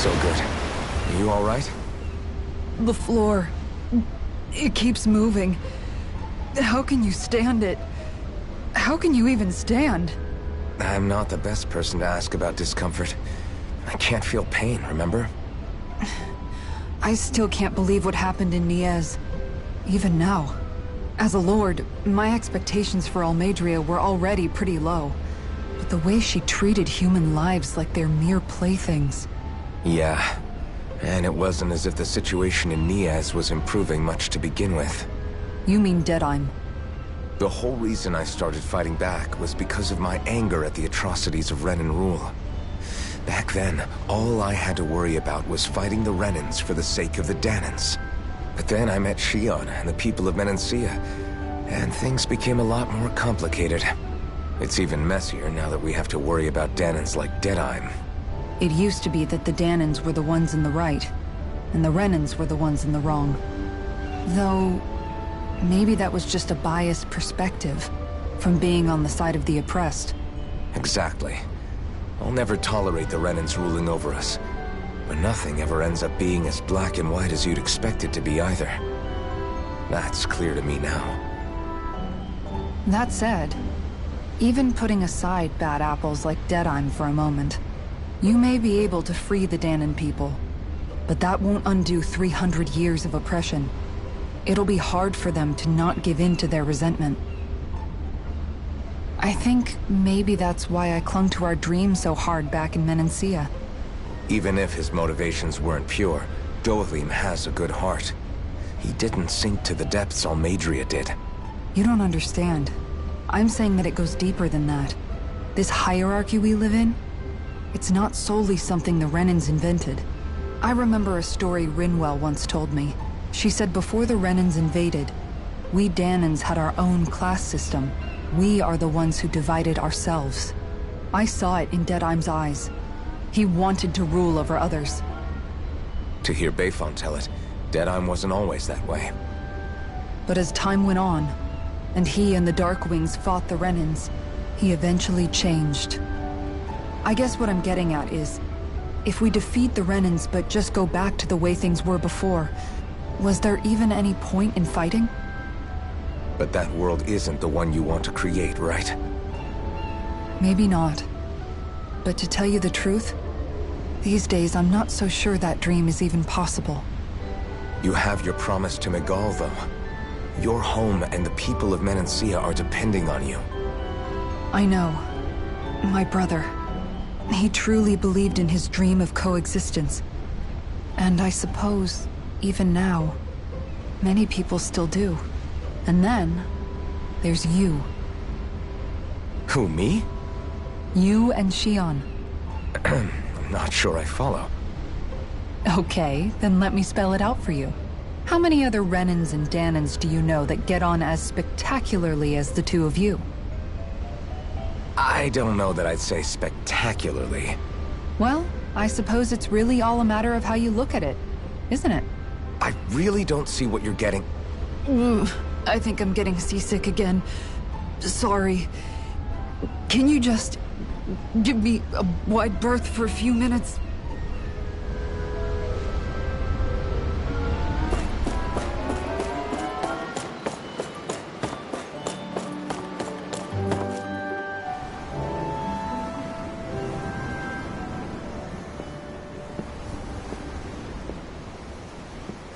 so good. Are you alright? The floor... it keeps moving. How can you stand it? How can you even stand? I'm not the best person to ask about discomfort. I can't feel pain, remember? I still can't believe what happened in Niez. Even now. As a lord, my expectations for Almeidrea were already pretty low. But the way she treated human lives like they're mere playthings... Yeah. And it wasn't as if the situation in Niez was improving much to begin with. You mean Deadheim? The whole reason I started fighting back was because of my anger at the atrocities of Renan rule. Back then, all I had to worry about was fighting the Renans for the sake of the Danans. But then I met Shion and the people of Menancia, and things became a lot more complicated. It's even messier now that we have to worry about Danans like Deadheim. It used to be that the Danans were the ones in the right, and the Renans were the ones in the wrong. Though, maybe that was just a biased perspective, from being on the side of the oppressed. Exactly. I'll never tolerate the Renans ruling over us. But nothing ever ends up being as black and white as you'd expect it to be either. That's clear to me now. That said, even putting aside bad apples like Deadheim for a moment, you may be able to free the Danan people, but that won't undo 300 years of oppression. It'll be hard for them to not give in to their resentment. I think maybe that's why I clung to our dream so hard back in Menancia. Even if his motivations weren't pure, Dohalim has a good heart. He didn't sink to the depths Almeidrea did. You don't understand. I'm saying that it goes deeper than that. This hierarchy we live in, it's not solely something the Renans invented. I remember a story Rinwell once told me. She said before the Renans invaded, we Danans had our own class system. We are the ones who divided ourselves. I saw it in Deadheim's eyes. He wanted to rule over others. To hear Bayfon tell it, Deadheim wasn't always that way. But as time went on, and he and the Darkwings fought the Renans, he eventually changed. I guess what I'm getting at is, if we defeat the Renans but just go back to the way things were before, was there even any point in fighting? But that world isn't the one you want to create, right? Maybe not. But to tell you the truth, these days I'm not so sure that dream is even possible. You have your promise to Megal, though. Your home and the people of Menancia are depending on you. I know. My brother. He truly believed in his dream of coexistence. And I suppose, even now, many people still do. And then, there's you. Who, me? You and Shion. I'm not sure I follow. Okay, then let me spell it out for you. How many other Renans and Danans do you know that get on as spectacularly as the two of you? I don't know that I'd say spectacularly. Well, I suppose it's really all a matter of how you look at it, isn't it? I really don't see what you're getting. I think I'm getting seasick again. Sorry. Can you just give me a wide berth for a few minutes?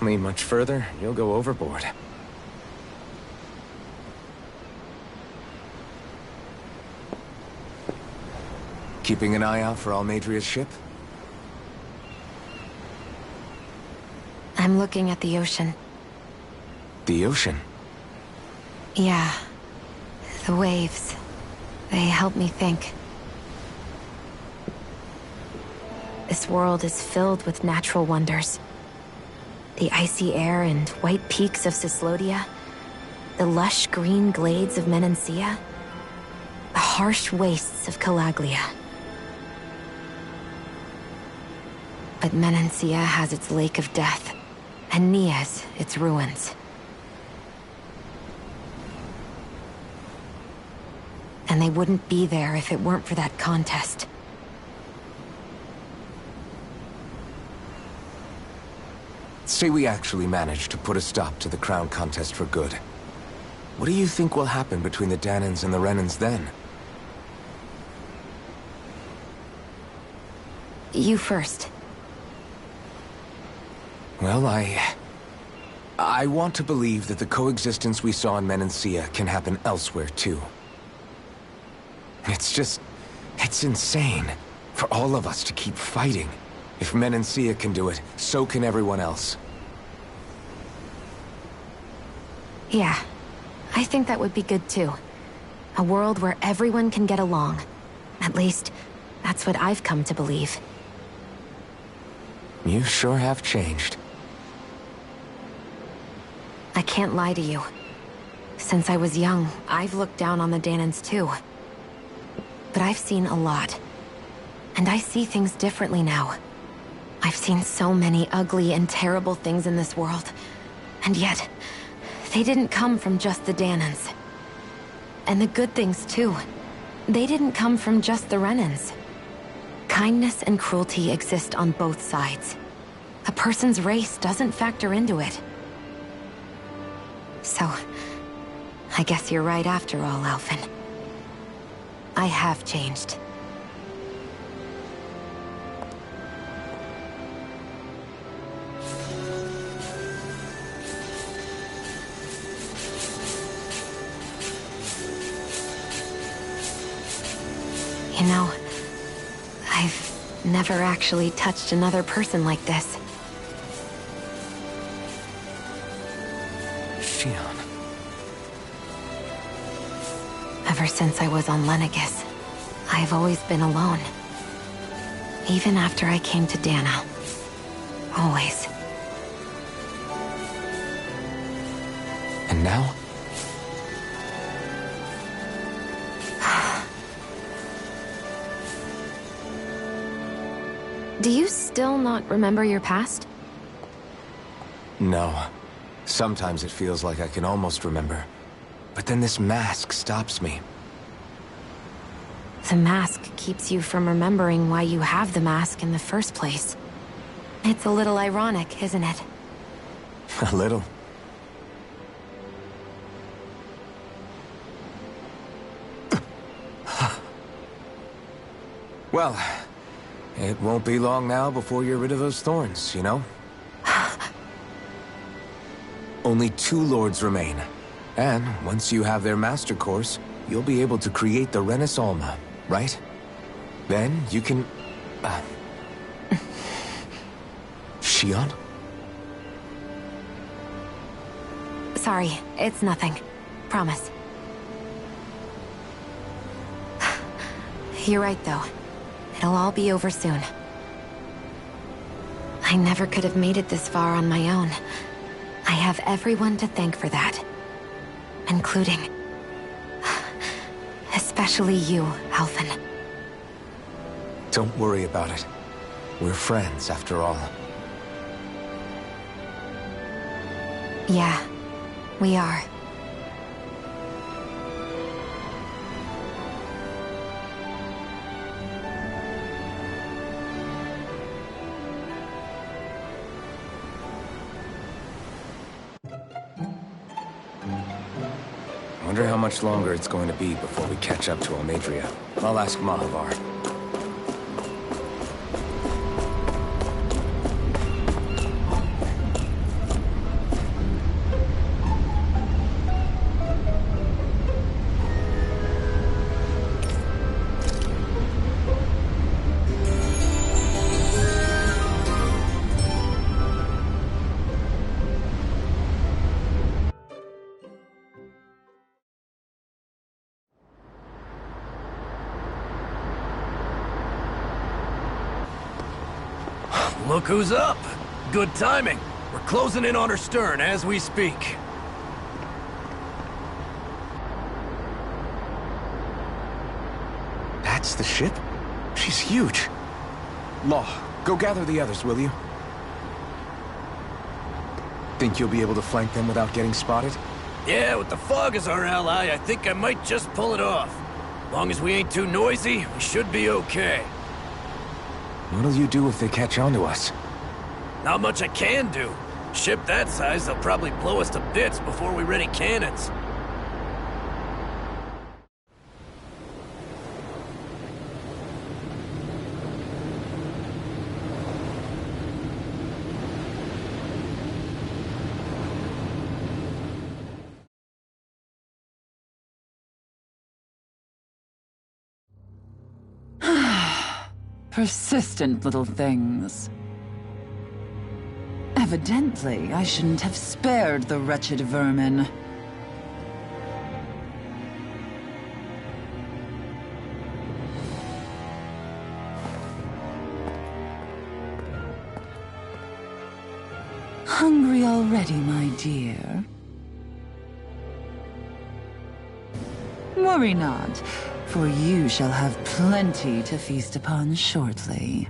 Lean much further, you'll go overboard. Keeping an eye out for Almeidrea's ship? I'm looking at the ocean. The ocean? Yeah. The waves. They help me think. This world is filled with natural wonders. The icy air and white peaks of Cislodia. The lush green glades of Menancia. The harsh wastes of Calaglia. But Menancia has its Lake of Death, and Niez its ruins. And they wouldn't be there if it weren't for that contest. Say we actually manage to put a stop to the crown contest for good. What do you think will happen between the Danans and the Renans then? You first. Well, I want to believe that the coexistence we saw in Menancia can happen elsewhere, too. It's insane for all of us to keep fighting. If Menancia can do it, so can everyone else. Yeah, I think that would be good too. A world where everyone can get along. At least, that's what I've come to believe. You sure have changed. I can't lie to you. Since I was young, I've looked down on the Danans too. But I've seen a lot. And I see things differently now. I've seen so many ugly and terrible things in this world. And yet, they didn't come from just the Danans. And the good things too. They didn't come from just the Renans. Kindness and cruelty exist on both sides. A person's race doesn't factor into it. So, I guess you're right after all, Alphen. I have changed. You know, I've never actually touched another person like this. Shion. Ever since I was on Lenegis, I've always been alone. Even after I came to Dana. Always. And now? Do you still not remember your past? No. Sometimes it feels like I can almost remember. But then this mask stops me. The mask keeps you from remembering why you have the mask in the first place. It's a little ironic, isn't it? A little. Well, it won't be long now before you're rid of those thorns, you know? Only 2 lords remain. And once you have their master course, you'll be able to create the Renis Alma, right? Then you can... Shion? Sorry, it's nothing. Promise. You're right, though. It'll all be over soon. I never could have made it this far on my own. I have everyone to thank for that. Including... especially you, Alphen. Don't worry about it. We're friends, after all. Yeah, we are. Wonder how much longer it's going to be before we catch up to Almadria. I'll ask Mahavar. Look who's up! Good timing. We're closing in on her stern as we speak. That's the ship? She's huge. Law, go gather the others, will you? Think you'll be able to flank them without getting spotted? Yeah, with the fog as our ally, I think I might just pull it off. Long as we ain't too noisy, we should be okay. What'll you do if they catch on to us? Not much I can do. Ship that size, they'll probably blow us to bits before we ready cannons. Persistent little things. Evidently, I shouldn't have spared the wretched vermin. Hungry already, my dear? Worry not, for you shall have plenty to feast upon shortly.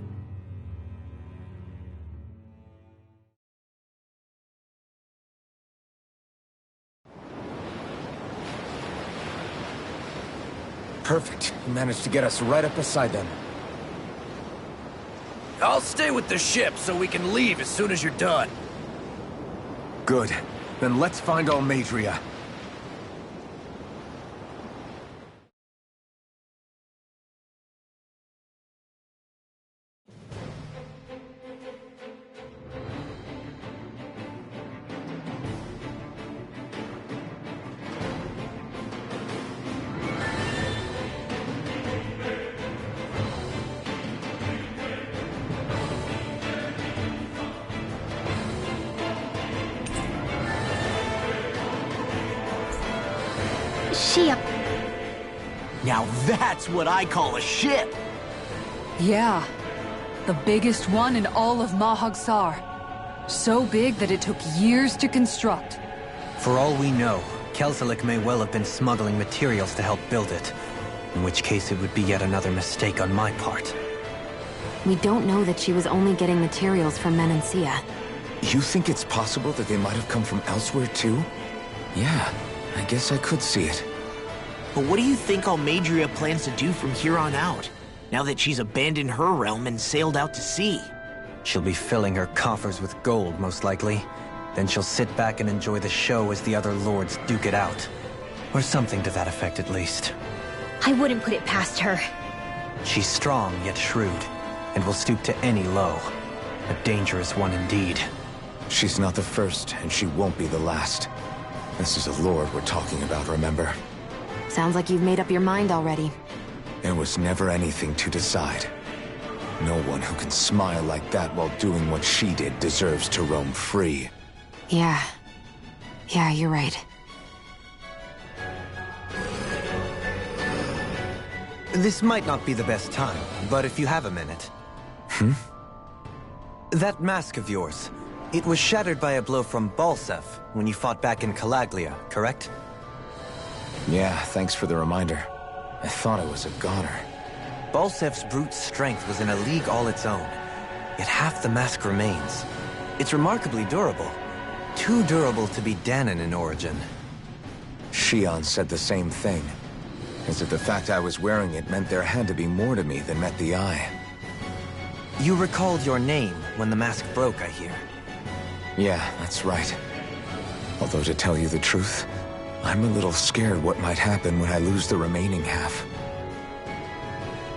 Perfect. You managed to get us right up beside them. I'll stay with the ship so we can leave as soon as you're done. Good. Then let's find Almadria. Now that's what I call a ship! Yeah. The biggest one in all of Mahagsar. So big that it took years to construct. For all we know, Kelselik may well have been smuggling materials to help build it. In which case it would be yet another mistake on my part. We don't know that she was only getting materials from Menancia. You think it's possible that they might have come from elsewhere too? Yeah, I guess I could see it. But what do you think Almadria plans to do from here on out, now that she's abandoned her realm and sailed out to sea? She'll be filling her coffers with gold, most likely. Then she'll sit back and enjoy the show as the other lords duke it out. Or something to that effect, at least. I wouldn't put it past her. She's strong, yet shrewd, and will stoop to any low. A dangerous one indeed. She's not the first, and she won't be the last. This is a lord we're talking about, remember? Sounds like you've made up your mind already. There was never anything to decide. No one who can smile like that while doing what she did deserves to roam free. Yeah. Yeah, you're right. This might not be the best time, but if you have a minute. That mask of yours, it was shattered by a blow from Balsef when you fought back in Calaglia, correct? Yeah, thanks for the reminder. I thought it was a goner. Balsef's brute strength was in a league all its own, yet half the mask remains. It's remarkably durable. Too durable to be Danon in origin. Shion said the same thing. As if the fact I was wearing it meant there had to be more to me than met the eye. You recalled your name when the mask broke, I hear. Yeah, that's right. Although to tell you the truth, I'm a little scared what might happen when I lose the remaining half.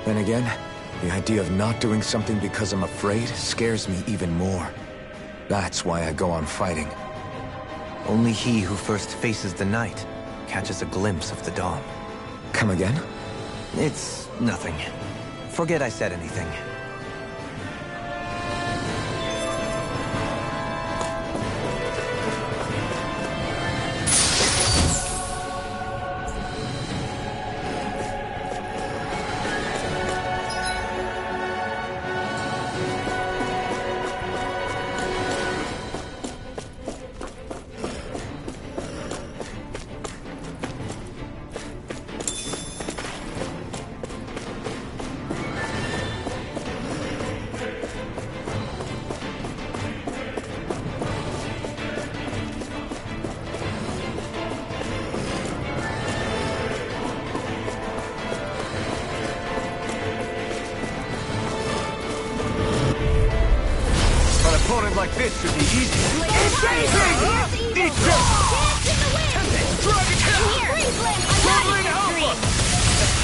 Then again, the idea of not doing something because I'm afraid scares me even more. That's why I go on fighting. Only he who first faces the night catches a glimpse of the dawn. Come again? It's nothing. Forget I said anything. opponent like this should be easy. Engaging! Eat this! Dance in the wind! Dragon Here! Rolling Alpha!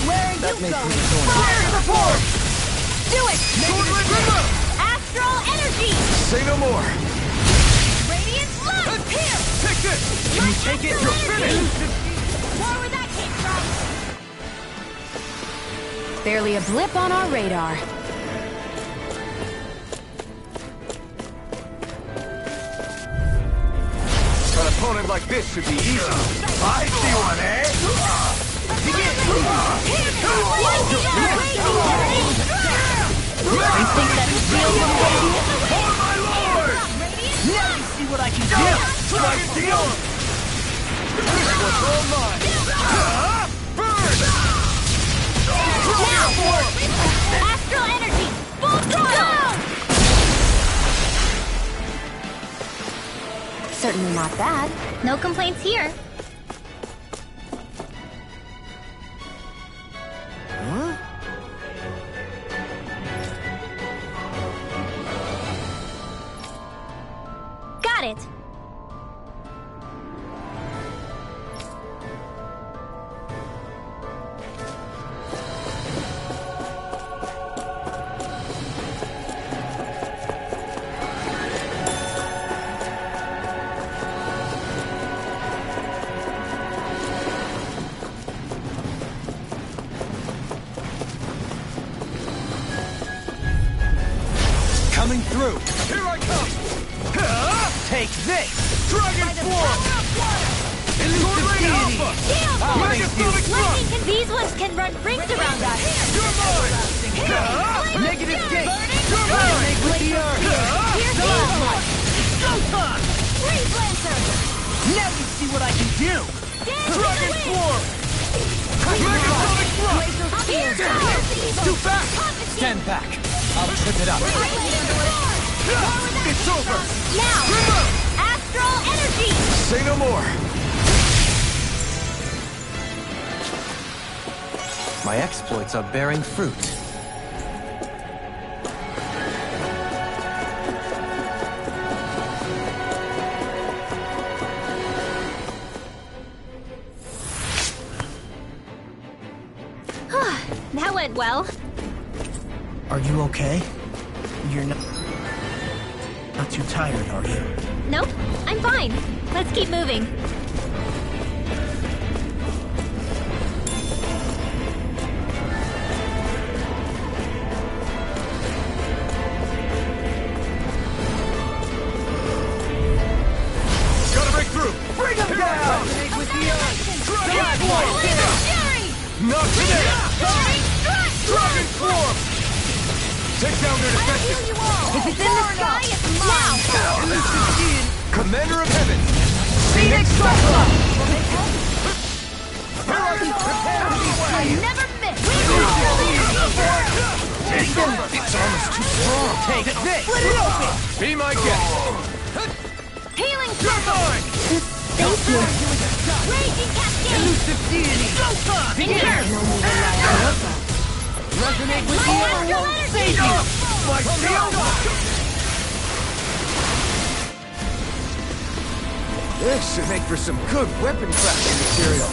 Where are you going? Fire the force! Do it! Swordland remote! Astral energy! Say no more. Radiant light! Here! Take this! Can you take it? You're finished! More where that came from! Barely a blip on our radar. An opponent like this should be easy. I see one, eh? Begin! You think that's real from Radiant? For my lord! Now you see what I can do! Dragon deal! This one's all mine! Burn! Now! Astral energy! Full throttle! Certainly not bad. No complaints here. Got it. Coming through! Here I come! Take this! Dragon Swarm! Elusive deity! Megasonic thrust! These ones can run rings around us. You're mine! Negative gate! You're mine! Make with the earth! Here's these ones. Showtime! Freeze Lancer! Now you see what I can do! Dragon Swarm! Megasonic thrust! Here's Too fast! Stand back! I'll trip it up! It's over! Now! Astral energy! Say no more! My exploits are bearing fruit. That went well. Are you okay? You're not too tired, are you? Nope, I'm fine. Let's keep moving. Gotta break through! Bring him down! With the Dragon Swarm! Not today! Dragon Swarm! Take down their defenses! If it's in the sky, it's mine! Commander of Heaven! Phoenix Trustla! Prepare! Never miss! It's almost too strong! Take this! Split it open! Be my guest! Healing You're mine! Thank you! Raging Cascade! Elusive deity! Showtime! In here! Resonate with the Astral earth! energy! Save you! My shield! This should make for some good weapon crafting material.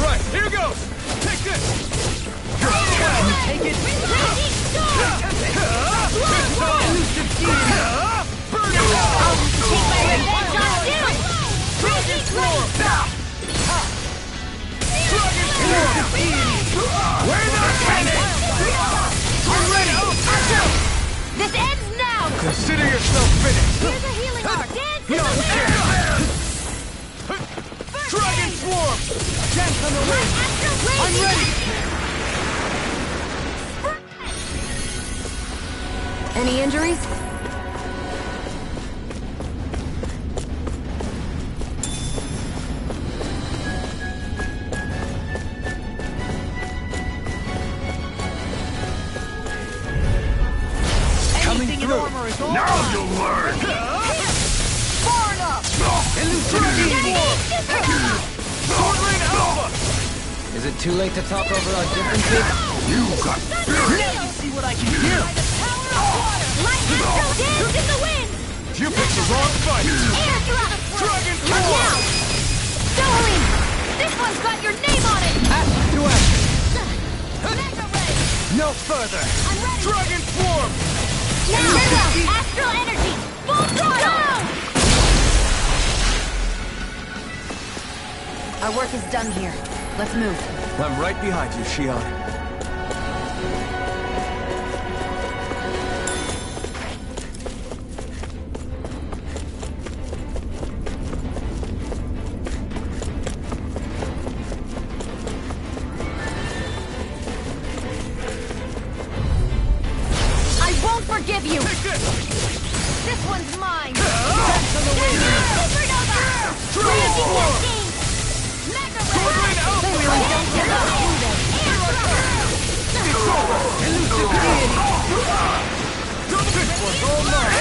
Right, here goes! Take this! Take it! Raging Storm! Elusive deity! Burn it! Take my revenge on you! Raging Flame! Elusive deity! We're not finished! I'm ready! This ends now! Consider yourself finished! Here's a healing arc! Dance in No the wind! Dragon Swarm! Dance on the wind! Astral I'm Raging! ready! Any injuries? Coming through! Now you'll learn! Far enough! Elusive deity! Swordland Alpha! it too late to talk over our differences? You got Now you see what I can do! by the power of water! Light astral dance in the wind! You picked the wrong fight! Air drop! Dragon Look Force! now! Stolen! This one's got your name on it! Act to action! Mega Ray! No further! I'm ready! Dragon Form! Now! Astral energy! Full throttle! Our work is done here. Let's move. I'm right behind you, Shion. I won't forgive you! Take this! This one's mine! Dance on the wind! Supernova! Dragon Raging Force! Cascade! Mega Sword Ray! Rain Alpha! They really don't give up, do they? Air drop! It's over! Elusive deity! This one's all mine!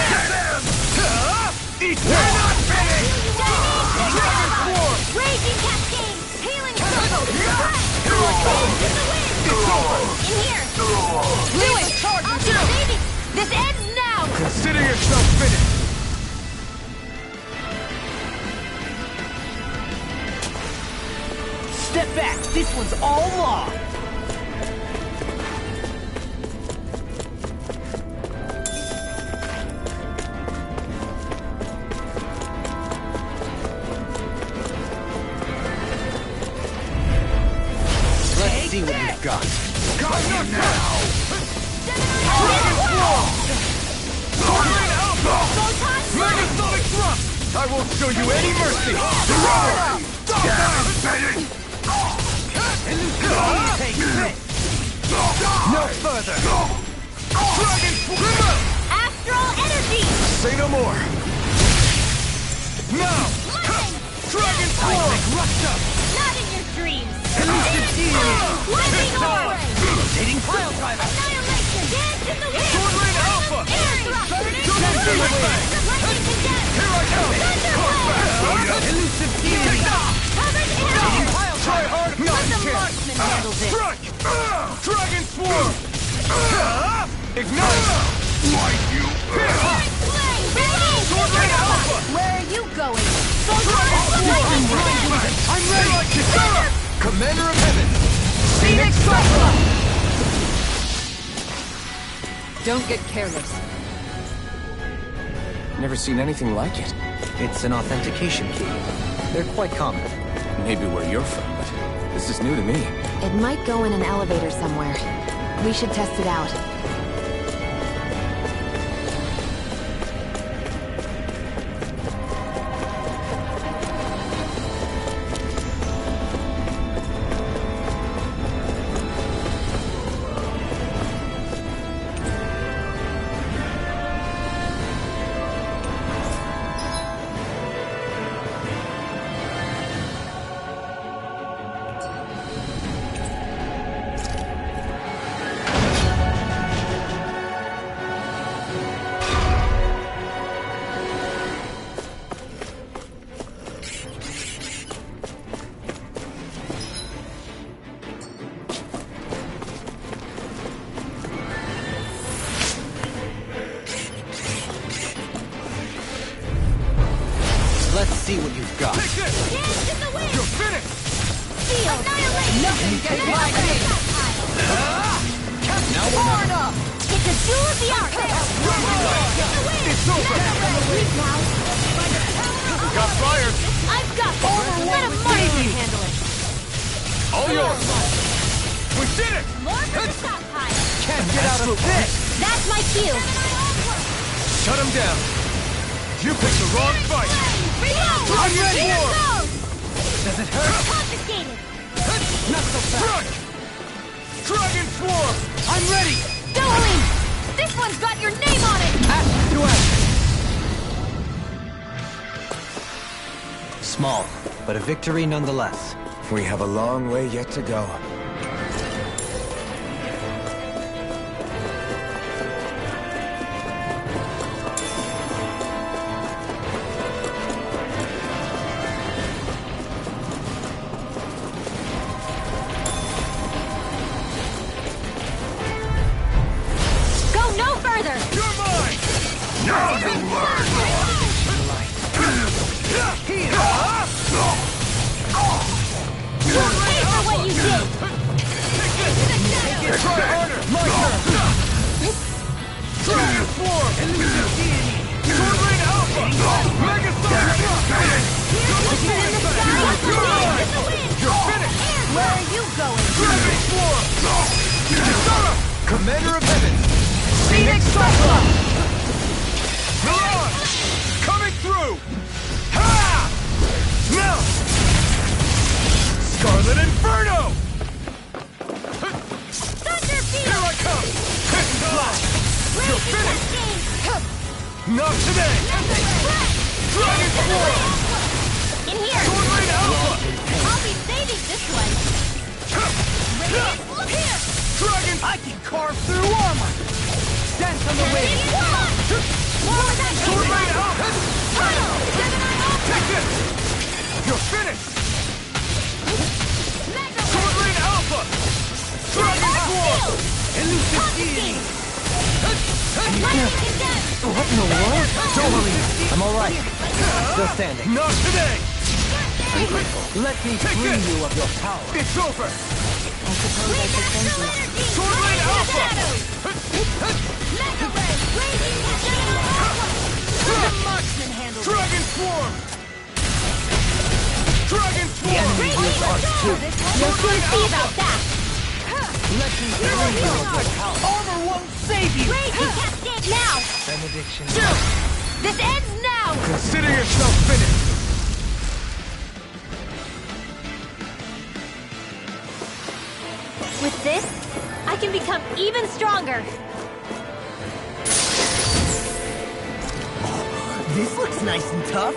Eat that! Not finished! Dragon Form! Raging Cascade! Healing Circle! Dance in the wind! It's over! In here! Do it! I'll be saving! This ends now! Consider yourself finished! Step back! This one's all law! Let's see what you've got. Come now! Dragon Form! Sword Rain Alpha! Megasonic Thrust! I won't show you any mercy! No further! Dragon Form! Astral energy! Say no more! Now! Dragon Form! Not in your dreams! Elusive deity! Lightning orb! Rotating pile driver! Annihilation! Dance in the wind! Sword Rain Alpha! Air thrust! Dance in the wind! Lightning condense! Here I come! Thunderblast! Elusive deity! Covered arrow! Try hard! No, Let you the can't! marksman handle this! Strike! Dragon Form! Ignite! Like you! Flame! Sword Rain Alpha! Where are you going? I'm ready! Kisara! Commander of Heaven! Phoenix Cyclone! Don't get careless. Never seen anything like it. It's an authentication key. They're quite common. Maybe where you're from, but this is new to me. It might go in an elevator somewhere. We should test it out. Let's see what you've got. Take this! Dance in the wind! You're finished! Steel! Annihilation! Nothing gets my name! Now we're Forward up! It's a duel of the arts! It's over! Now! Got fired! I've got this! Let a marksman handle it! All yours! We did it! More for the stockpile! can't get out of this! That's my cue! Shut him down! You picked the wrong fight! Reload! I'm ready! Here goes! Does it hurt? Confiscated! Not so fast! Strike! Dragon Form! I'm ready! Stolen! This one's got your name on it! Act to action! Small, but a victory nonetheless. We have a long way yet to go. going. Dragon Swarm! Commander of Heaven! Phoenix Cyclone! Mirage! Coming through! Ha! Now! Scarlet Inferno! Thunderfield! Here I come! Hit and flash! You're finished! Not today! Dragon Swarm! In here! Sword Rain Alpha! I'll be saving this one! Radiant, look here! Dragon! I can carve through armor! Sense on the way! More of that Sword Rain Alpha! Tunnel! Gemini Alpha! Take this! You're finished! Mega Sword Rain Alpha! Dragon Swarm! Elusive deity! Lightning condemned! What in the world? Don't worry, I'm alright. Still standing. Not today! Let me free you of your power. It's over! Natural energy! Sword Rain Alpha! Mega Ray! Raging Gemini Alpha! The marksman handles it! Dragon Swarm! Dragon The Swarm! enemy heals us too. You'll soon see about that! Let me free you of your power. Armor won't save you. Raging Cascade now! Benediction. This ends now! Consider yourself finished! With this, I can become even stronger! This looks nice and tough.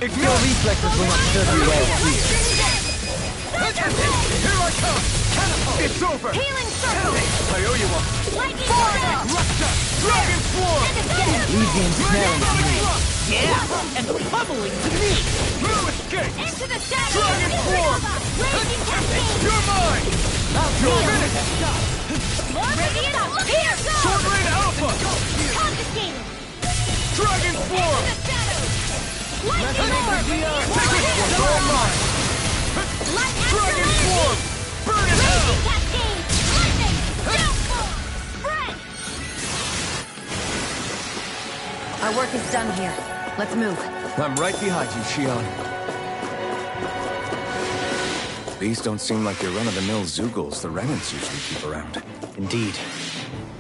Your reflexes will not serve you well here. Here I come! It's over! Healing circle! I owe you one! Lightning storm! Russia! Dragon Swarm! Easy and snaring to me. Yeah, and pummeling to me! No escape! Into the shadows! Dragon Swarm! Raging cascade! You're mine! You're finished! More radiant! Look here! Sword Rain Alpha! Confiscated! Dragon Swarm! Into the shadows! Lightning orb! It's all mine! Light Dragon astral Swarm! Burn in hell! Raging cascade! Lightning! Downfall! Spread! Our work is done here. Let's move. I'm right behind you, Shion. These don't seem like your run-of-the-mill Zeugles the Renans usually keep around. Indeed.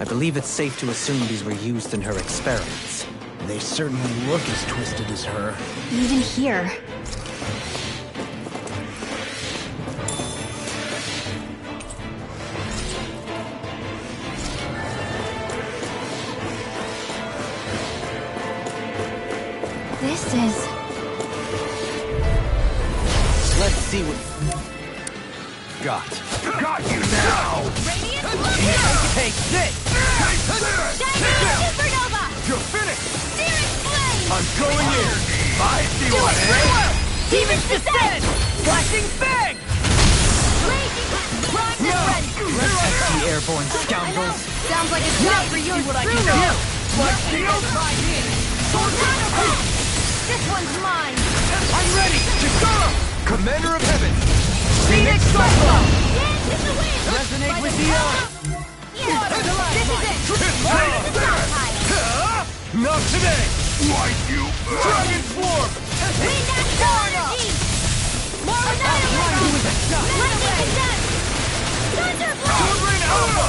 I believe it's safe to assume these were used in her experiments. They certainly look as twisted as her. Even here. This is... Let's see what got. Got you now! Radiant, look here! Take this! Shining supernova! You're finished! Searing flame! I'm going in! I see Do what it, Ray! Demon's descent! Flashing bang! airborne scoundrels! Sounds like it's not for yours what I can truly. do! Like shield! This one's mine. I'm ready! Chikara! Commander of Heaven! Phoenix Cyclone! Dance in the wind! Resonate with the earth! Yeah, this is it! Rise to the top. Not today! Like you! Dragon Swarm! Green Natural Energy! More Annihilate! Lightning Condense! Thunderblast! Sword Rain Alpha!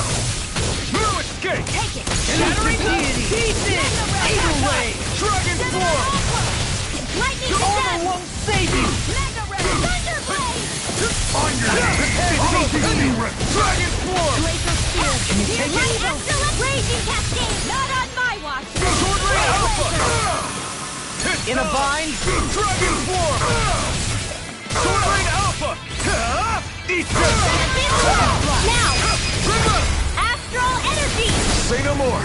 No escape! Take it! Shattering Deity! Pieces! Evil Ray! Dragon Swarm! Lightning Your armor Condense! won't save you! Mega Ray! Thunderblade! On your knees! Dragon Swarm! Glacial Spear! Can you take it? Excellent Raging Cascade! Not on my watch! Sword Rain Alpha! In a bind? Dragon Swarm! Sword Rain Alpha! Eat this! Now! Astral Energy! Say no more.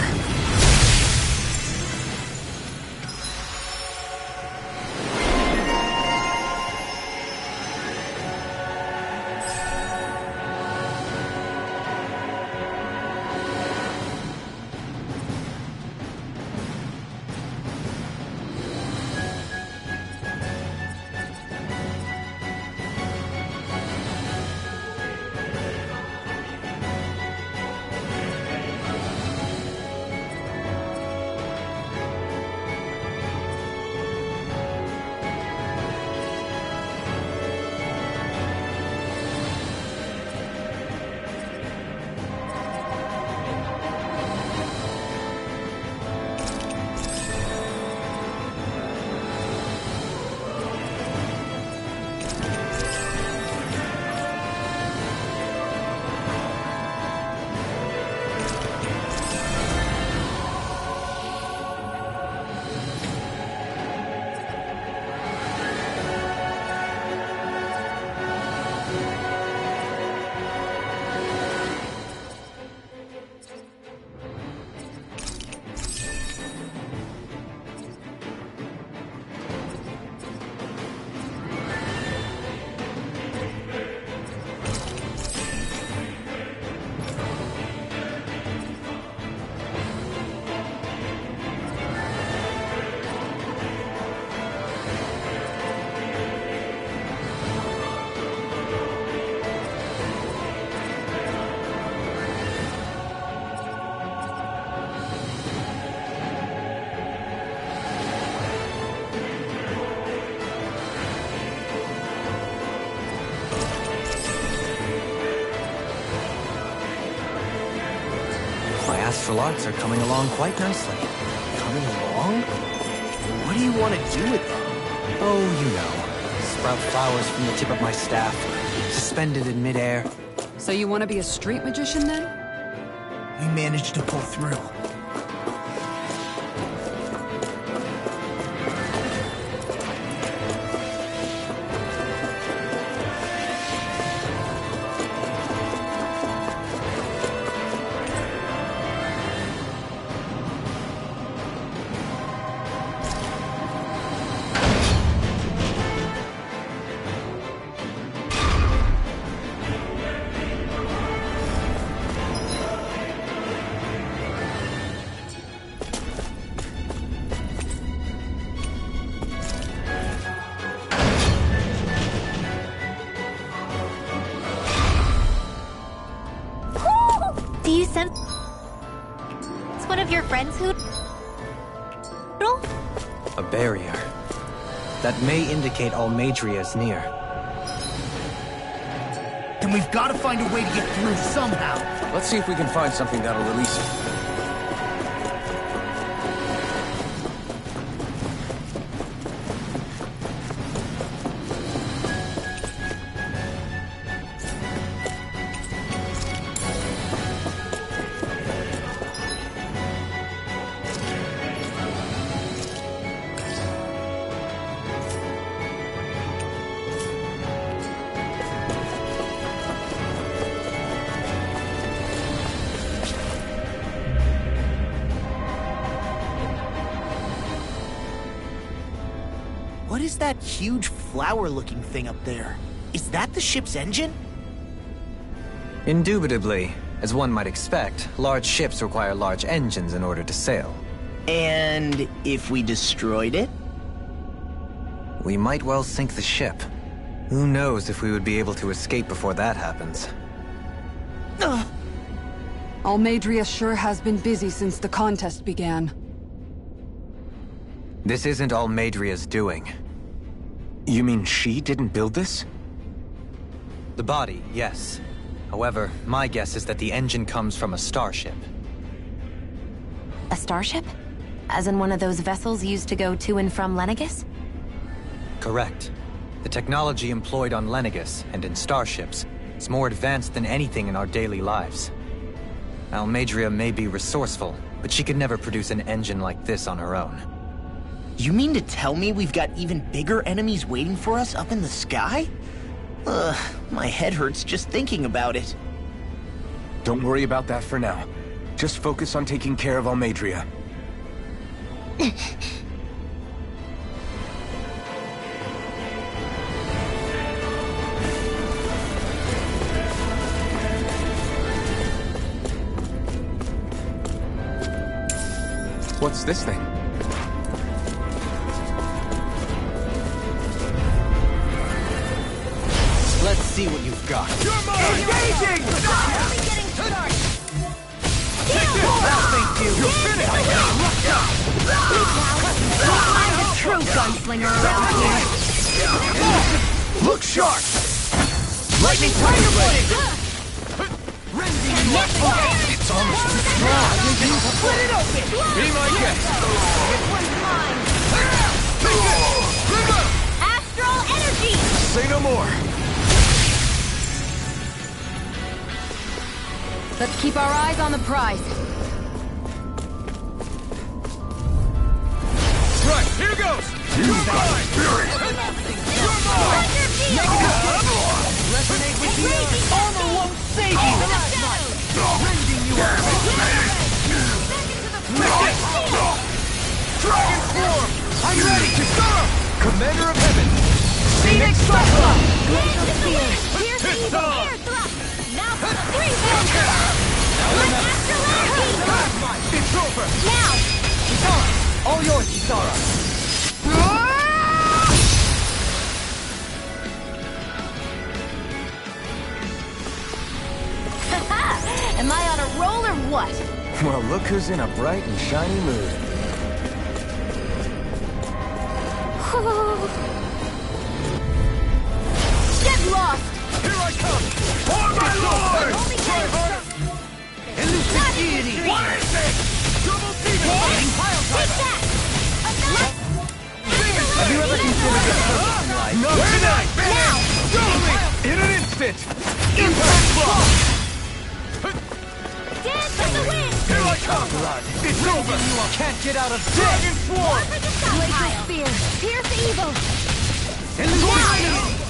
Astral arts are coming along quite nicely. Coming along? What do you want to do with them? Oh, you know. Sprout flowers from the tip of my staff, suspended in midair. So you want to be a street magician then? We managed to pull through. Do you sense it's one of your friends who... A barrier. That may indicate Almadria is near. Then we've got to find a way to get through somehow. Let's see if we can find something that'll release it. What is that huge flower-looking thing up there? Is that the ship's engine? Indubitably. As one might expect, large ships require large engines in order to sail. And if we destroyed it? We might well sink the ship. Who knows if we would be able to escape before that happens. Almadria sure has been busy since the contest began. This isn't Almadria's doing. You mean she didn't build this? The body, yes. However, my guess is that the engine comes from a starship. A starship? As in one of those vessels used to go to and from Lenegus? Correct. The technology employed on Lenegus and in starships is more advanced than anything in our daily lives. Almadria may be resourceful, but she could never produce an engine like this on her own. You mean to tell me we've got even bigger enemies waiting for us up in the sky? My head hurts just thinking about it. Don't worry about that for now. Just focus on taking care of Almadria. What's this thing? Let's see what you've got. You're mine! Engaging! Only getting started. Thank you! You're finished! I'm the true gunslinger around here. Look sharp! Lightning Tiger Blade! It's almost too strong. Split it open! Be my guest! It was mine. Astral energy. Say no more! Let's keep our eyes on the prize. Right, here goes! You've got spirit! You're mine! Resonate with the earth. Armor won't save you! Rending you up. Dragon form! I'm ready! Kisara! Commander of Heaven! Phoenix Cyclone! Glacial spear. Pierce evil. Air thrust. Now for the three-head. Astral energy. It's over! Now. Kisara! All yours, Kisara! Am I on a roll or what? Well, look who's in a bright and shiny mood. Get lost. Here I come! For my lord! Only Try getting harder! Elusive deity! What is it? Double demon! Take that. Have you ever considered your purpose in life? Not tonight! Now. In an instant! Impact block! Dance in the wind. Here I come! It's over! You can't get out of Dragon swarm! For the glacial spear. Pierce evil. Elusive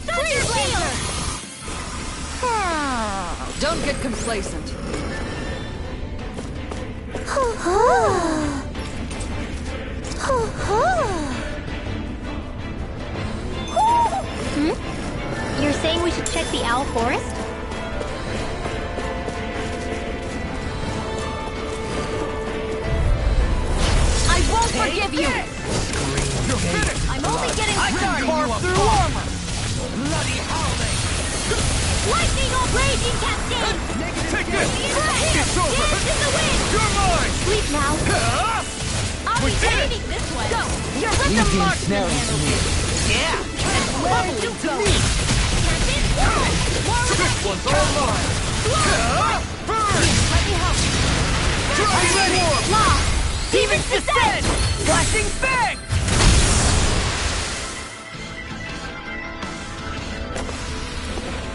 Thunder blazer. Don't get complacent. You're saying we should check the owl forest? I won't forgive you! You're finished! I'm only getting started! Carve through armor! Lightning or raging cascade! Take this! It's over! Dance in the wind! You're mine! Sleep now! I'll be aiming this way! Go! You're with the marksman! Yeah! Level you go! Catch it! War with This one's all mine! Burn! Let me help! Dragon swarm! Law! Demon's descent! Flashing bang!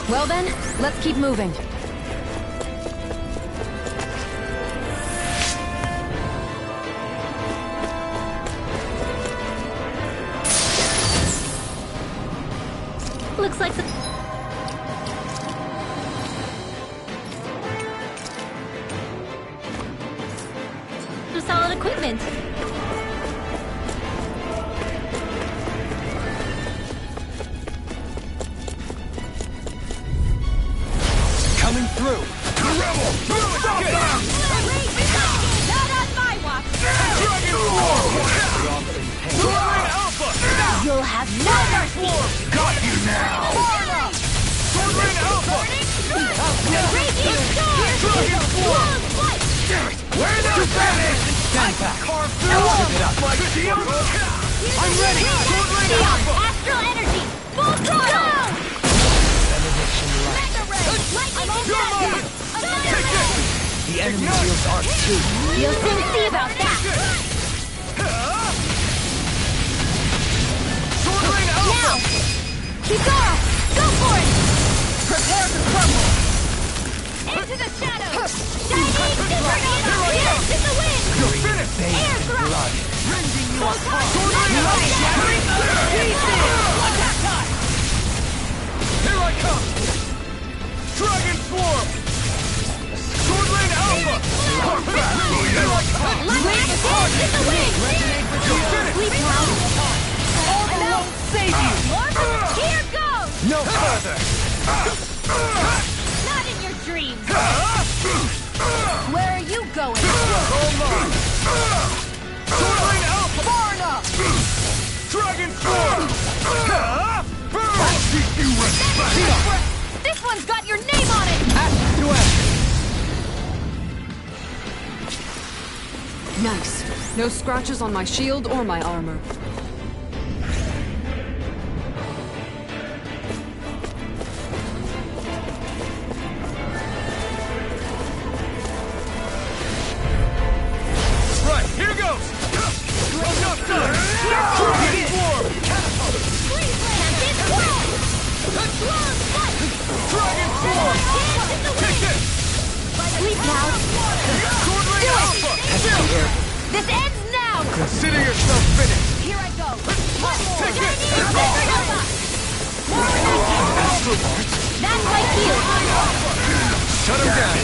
Well then, let's keep moving. Looks like the... some solid equipment. Come Coming through! The rebel! Stop them! Not on my watch! Dragon Swarm! Soaring Alpha! You'll have no mercy! Got you now! Soaring Alpha! Raging Storm! Dragon Swarm! Where the finish? Stand back. Carve through my shield! I'm ready! Soaring Neon, Alpha! Astral Energy! Full throttle! Mega Ray! Lightning You're mine! Take this! The enemy shields are too. You'll soon see about that! Soaring Alpha! Now! Kizara! Go for it! Prepare to crumble! Into the shadows! Shining Super Pierce in the wind! You're finished! Air thrust! Rending you apart! Attack time! Here I come! Dragon Swarm! Sword Rain Alpha! Here I come! Lightning Dance in the wind! You're finished! Sleep now! All alone save you! Here goes! No further! Not in your dreams! Where are you going? Hold on! Sword Rain Alpha! Far enough! Dragon Swarm! I'll teach you respect! This one's got your name on it! Action to action. Nice. No scratches on my shield or my armor. Right, here goes! Enough time! Dragon Swarm! Dragon Swarm! Take this! Sleep now! Sword Rain Alpha! This ends now! Consider yourself finished! Here I go! One more! Take this! That's my cue! Shut him down!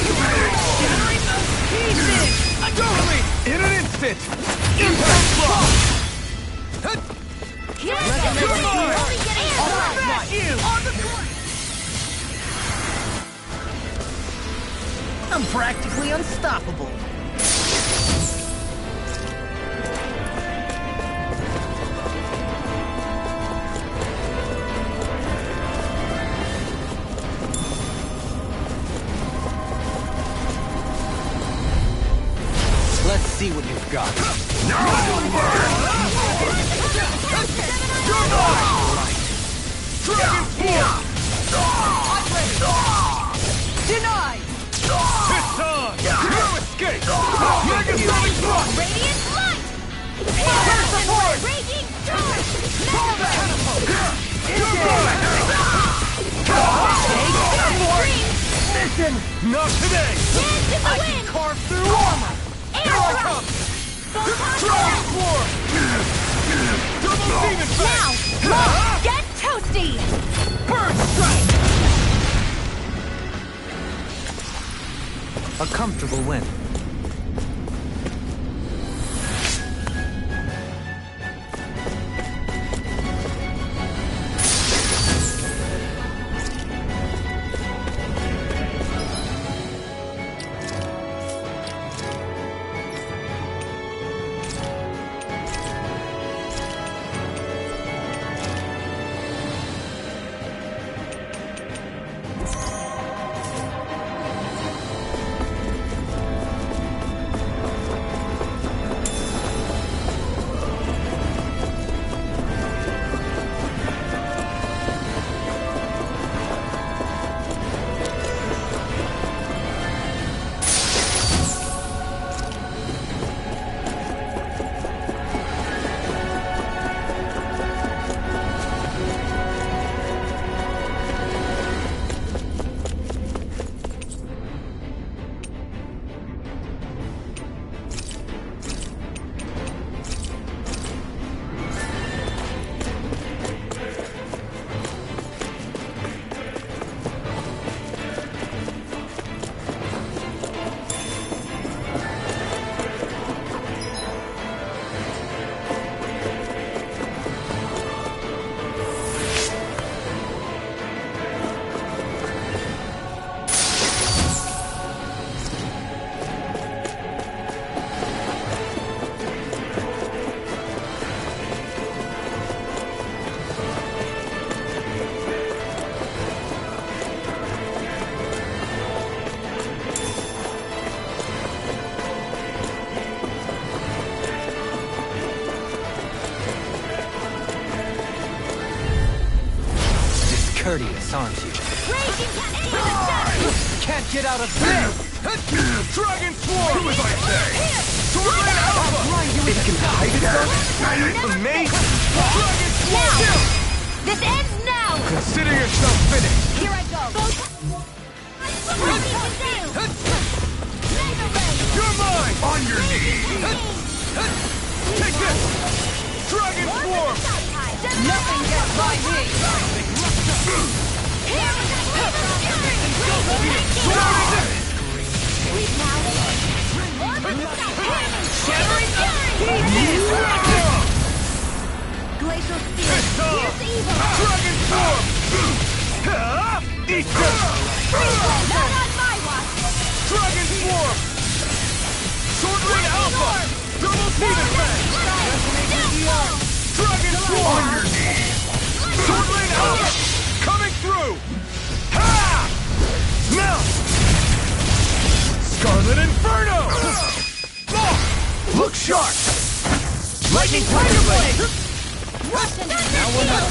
Totally! In an instant! Impact block! Here I go! You're mine! Only getting Back you! On the court! I'm practically unstoppable. Let's see what you've got. Now you'll learn! You're mine! Dragon Swarm! Denied! It's on! No escape! Megasonic block! Radiant light! Fire support! Raging storm! Mega ray! You're mine! Mission! Not today! Dance in the wind! Carve through armor! Air Here I thrust! come! Photon Dragon blast! Swarm! Double Demon Now! Fang! Look! Get toasty! Burn Strike! A comfortable win. aren't you? Raging cat. Can't get out of this! Dragon Swarm! Do as I say! Sword Alpha! It can hide itself? Amazing! Dragon Swarm! Now! This ends now! Consider yourself finished! Here I go! You're mine! On your knees! Take this! Dragon Swarm! Nothing gets by me! Glacial Spear! Here's evil! Dragon Swarm! Eat this! Not on my watch! Dragon Swarm! Sword Rain Alpha! Double Seed Effect! Dragon Swarm! On your knees! Sword Rain Alpha! Coming through! Ha! Now! Scarlet Inferno! Look sharp! Lightning Tiger Blade! Now we're not.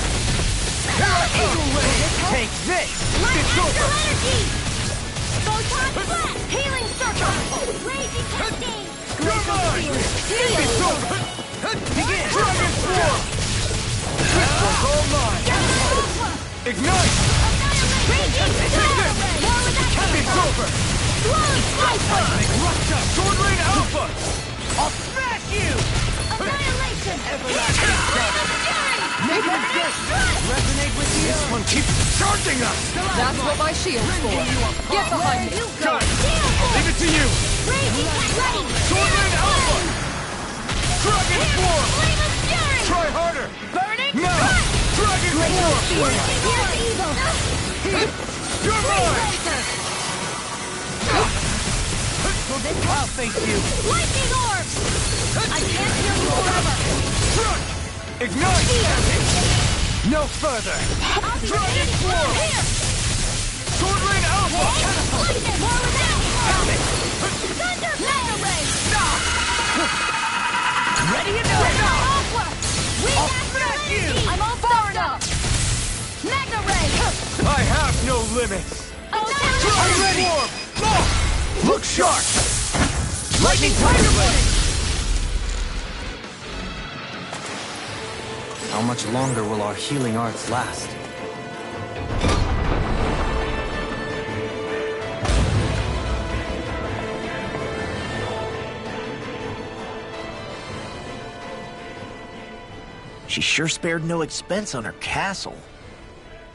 Take this! It's over! Photon Blast! Healing Circle! Raging Cascade! You're mine! It's over! Begin! Dragon Swarm! This one's all mine! Ignite! Raging Blast! More with that It's over! Slicer! Sword Rain Alpha! I'll smash you! Annihilation! Resonate with you? This one keeps charging us! That's what my shield's for. Get behind me. Got it! I'll leave it to you! Raging Cascade! Sword Rain Alpha! Dragon Swarm! Flame of Fury! Try harder! Burning No! Dragon Swarm! Here's evil! You're mine! I'll face you. Lightning Orb! I can't heal you forever! Truck! Ignite! No further. I'll be Dragon ready! Swarm! Here! Sword Rain Alpha! Lightning! More with that! Thunder! Mega Ray! Ready and ready. Aqua! We I'll master smash you! energy! I'm all fired up! Magna Ray! I have no limits! Annihilation! Dragon Swarm! Look sharp! Lightning Tiger Blade! How much longer will our healing arts last? She sure spared no expense on her castle.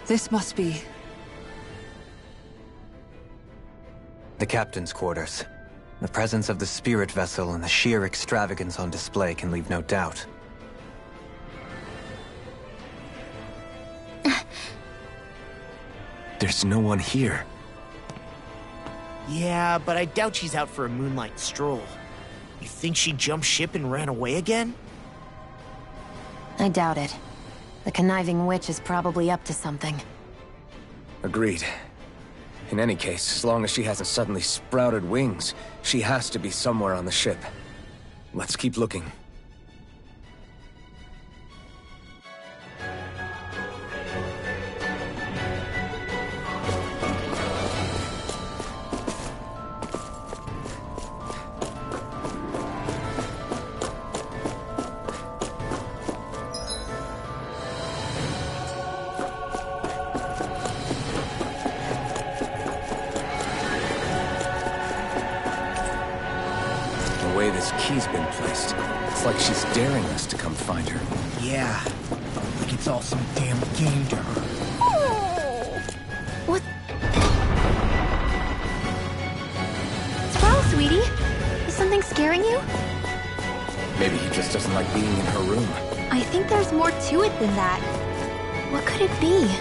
This must be... The captain's quarters. The presence of the spirit vessel and the sheer extravagance on display can leave no doubt. There's no one here. Yeah, but I doubt she's out for a moonlight stroll. You think she jumped ship and ran away again? I doubt it. The conniving witch is probably up to something. Agreed. In any case, as long as she hasn't suddenly sprouted wings, she has to be somewhere on the ship. Let's keep looking. The way this key's been placed, it's like she's daring us to come find her. Yeah, like it's all some damn game to her. What? Well, sweetie, is something scaring you? Maybe he just doesn't like being in her room. I think there's more to it than that. What could it be?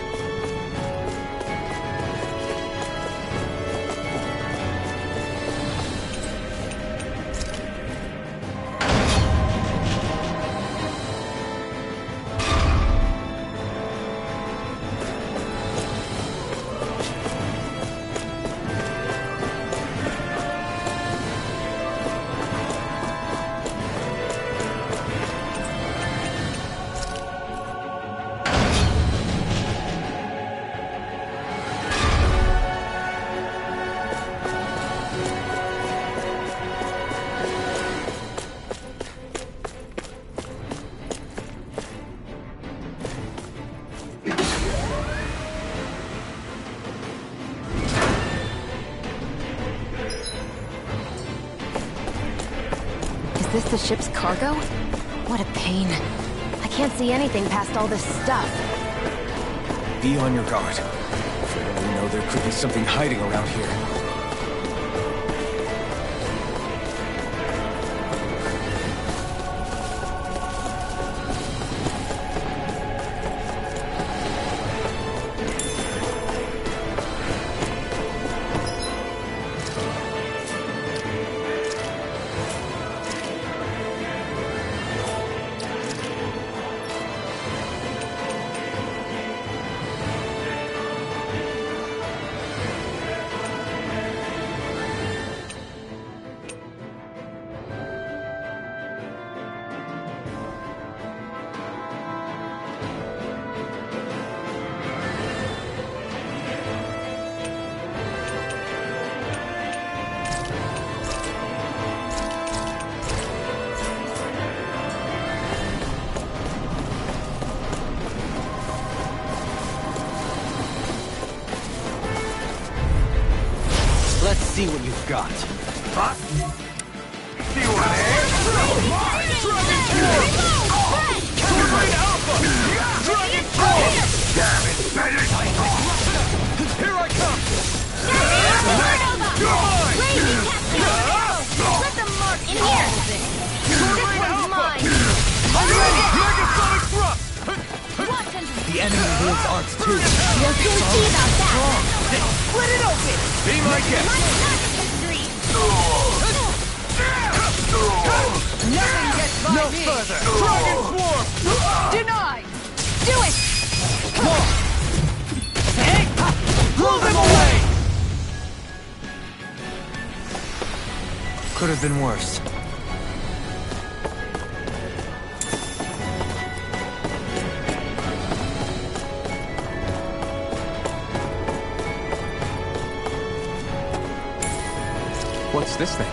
this the ship's cargo? What a pain. I can't see anything past all this stuff. Be on your guard. For all we know, there could be something hiding around here. Let's see what you've got. Huh? See what I am? Dragon Alpha! Dragon Force! Damn it, Bennett! Here I come! You're mine! Let them mark in here! This one's mine! Megasonic thrust! Watch and The enemy wields arts too. You'll soon see about that! Split it open! Be my guest! Nothing gets by No me! further! Dragon Swarm! Denied! Do it! Blow them away! Could have been worse. What's this thing?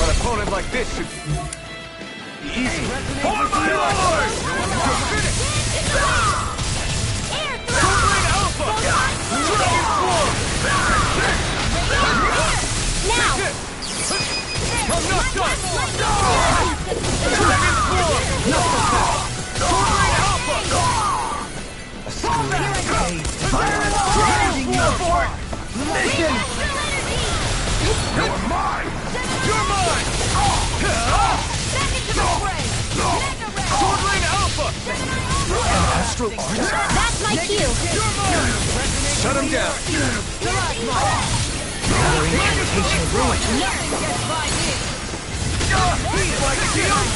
An opponent like this should be easy. For my lord! Air Dragon Alpha! Dragon Swarm! Now! I'm not done! Dragon Swarm! Dragon Alpha! Dragon Swarm! Mission! You're mine! You're mine! Back into the fray! Dragon Alpha! Astral arts? That's my cue! You're mine! Shut him down! Incantation ruined. Nothing gets by me! He's like shield!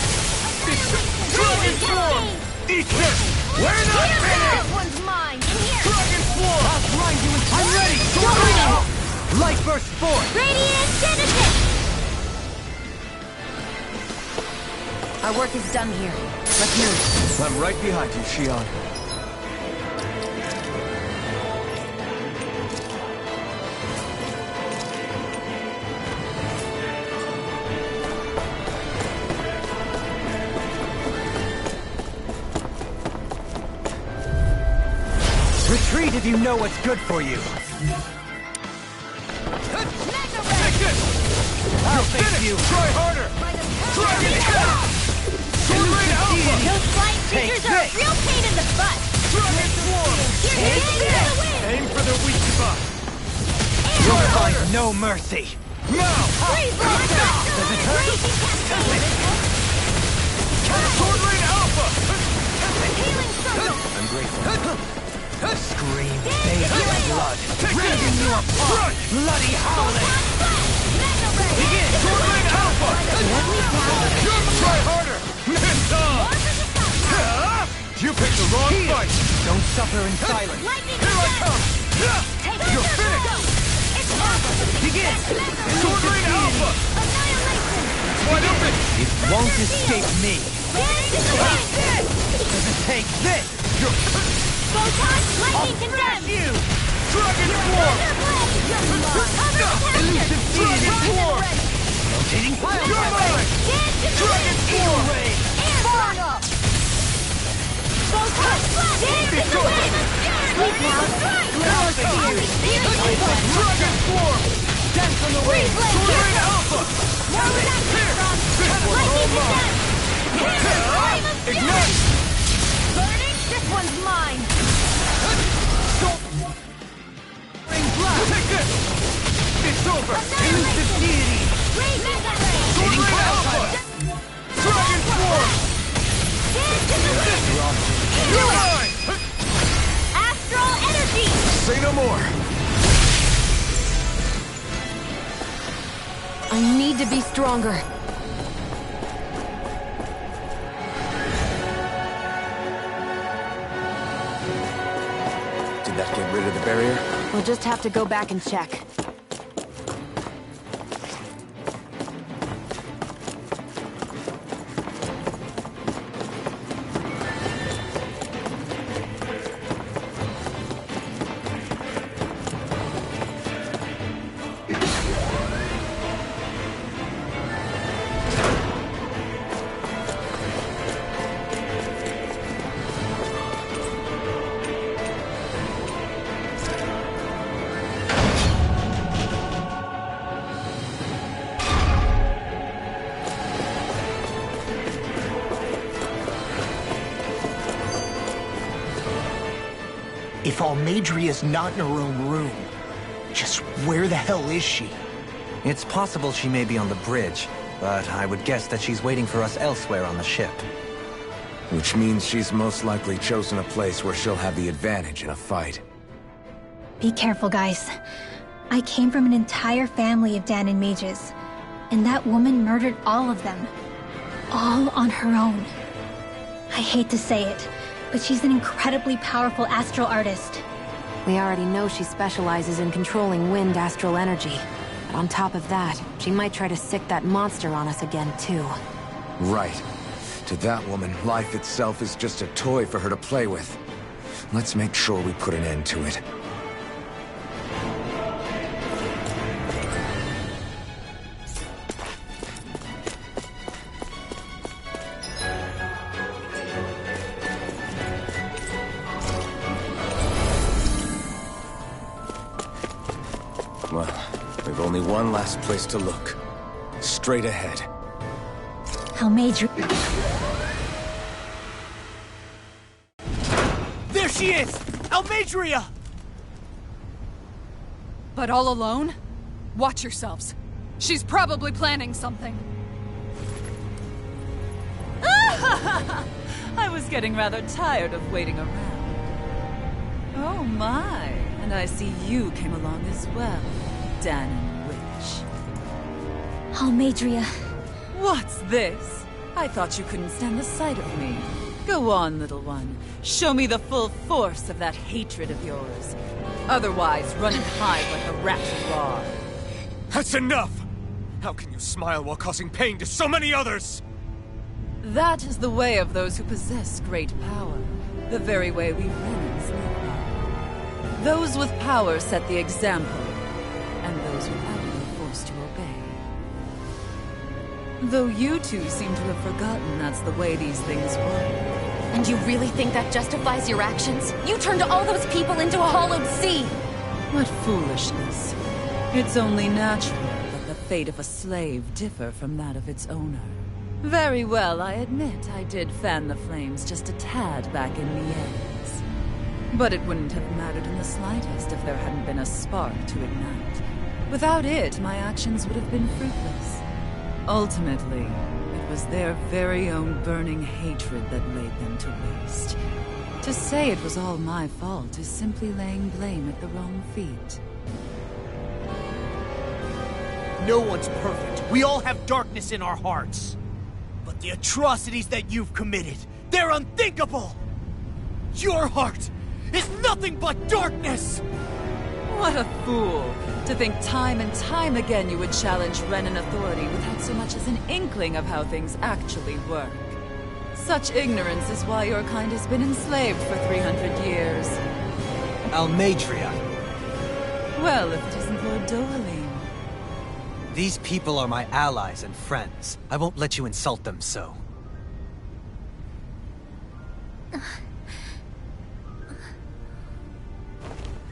Dragon Swarm! Eat this! We're not finished! This one's mine! In here! Dragon Swarm! Blind you. I'm ready. Light burst forth. Radiant Genesis! Our work is done here. Let's move. I'm right behind you, Shion. Retreat if you know what's good for you. Take this! I'll face you. Try harder! Dragon Attack! Dragon Alpha! Those flying Take creatures are a this. real pain in the butt! Dragon Swarm! Here's the win! Aim for the weak spot! You'll find no mercy. Now! Freeze the Does it hurt? Dragon Alpha! Healing circle! I'm grateful. Scream, baby blood. Rending you apart! Bloody howling. Begin! Dragon Alpha! Try harder! It's on! You picked the wrong fight! Don't suffer in silence. Here I come! You're finished! Begin. Dragon Alpha! Wide open! It won't escape me. Does it take this? Photon lightning condemned! You! Dragon Swarm! Elusive Dragon Swarm! rotating pile. You're mine! Dragon Swarm! Air burn up! Dragon Form! Dance on the way! Sword Alpha! Ignite! This one's mine! Take this! It's over! Use this deity! Sword Alpha! Dragon Form! You're mine! Astral energy! Say no more. I need to be stronger. Did that get rid of the barrier? We'll just have to go back and check. If Almadria's not in her own room, just where the hell is she? It's possible she may be on the bridge, but I would guess that she's waiting for us elsewhere on the ship. Which means she's most likely chosen a place where she'll have the advantage in a fight. Be careful, guys. I came from an entire family of Danon mages, and that woman murdered all of them. All on her own. I hate to say it, but she's an incredibly powerful astral artist. We already know she specializes in controlling wind astral energy. But on top of that, she might try to sick that monster on us again, too. Right. To that woman, life itself is just a toy for her to play with. Let's make sure we put an end to it. Well, we've only one last place to look. Straight ahead. Almadria. There she is! Almadria! But all alone? Watch yourselves. She's probably planning something. I was getting rather tired of waiting around. Oh my, and I see you came along as well, Danon Witch. Almadria. What's this? I thought you couldn't stand the sight of me. Go on, little one. Show me the full force of that hatred of yours. Otherwise, run and hide like a rat you are. That's enough! How can you smile while causing pain to so many others? That is the way of those who possess great power. The very way we Renans live by. Those with power set the example, and those without it are forced to obey. Though you two seem to have forgotten that's the way these things work. And you really think that justifies your actions? You turned all those people into a hollowed sea! What foolishness. It's only natural that the fate of a slave differ from that of its owner. Very well, I admit I did fan the flames just a tad back in Mies. But it wouldn't have mattered in the slightest if there hadn't been a spark to ignite. Without it, my actions would have been fruitless. Ultimately, it was their very own burning hatred that laid them to waste. To say it was all my fault is simply laying blame at the wrong feet. No one's perfect. We all have darkness in our hearts. But the atrocities that you've committed, they're unthinkable! Your heart is nothing but darkness! What a fool! To think time and time again you would challenge Renan authority without so much as an inkling of how things actually work. Such ignorance is why your kind has been enslaved for 300 years. Almadria. Well, if it isn't Lord Dohalim. These people are my allies and friends. I won't let you insult them so.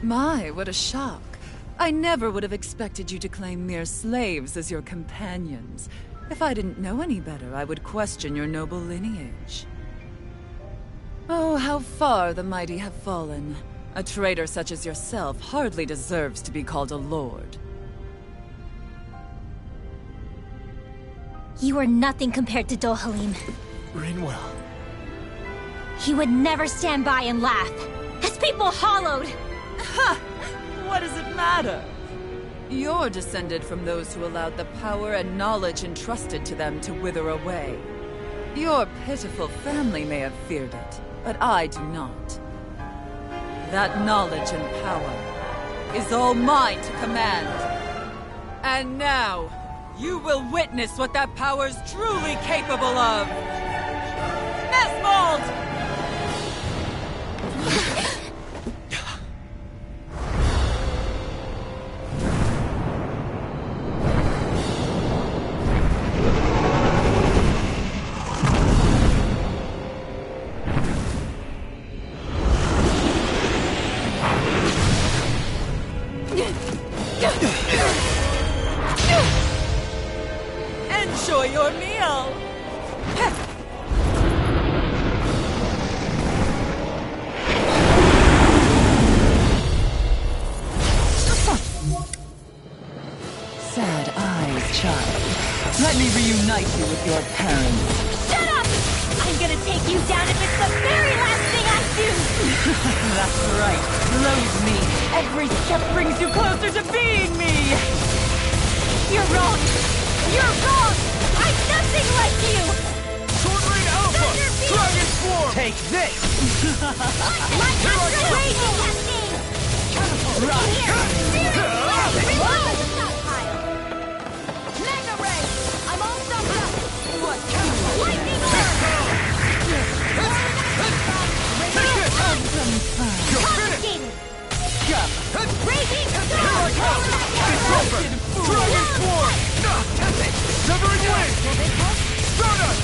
My, what a shock. I never would have expected you to claim mere slaves as your companions. If I didn't know any better, I would question your noble lineage. Oh, how far the mighty have fallen. A traitor such as yourself hardly deserves to be called a lord. You are nothing compared to Dohalim. Rinwell. He would never stand by and laugh. His people hollowed! Ha! What does it matter? You're descended from those who allowed the power and knowledge entrusted to them to wither away. Your pitiful family may have feared it, but I do not. That knowledge and power is all mine to command. And now, you will witness what that power's truly capable of! Nesmold! Enjoy your meal! Sad eyes, child. Let me reunite you with your parents. Shut up! I'm gonna take you down if it's the very last thing I do! That's right. Loathe me. Every step brings you closer to being me! You're wrong! You're wrong! I'm nothing like you! Sword Rain Alpha! Thunder Beam! Dragon Form! Take this! My extra raging cascade! Right. Here! Reload! Stockpile! Mega Ray! I'm all stuffed up! What? Lightning Orb! Confiscated! Raging Storm! It's over! Dragon Form! Severing Wind! Stardust!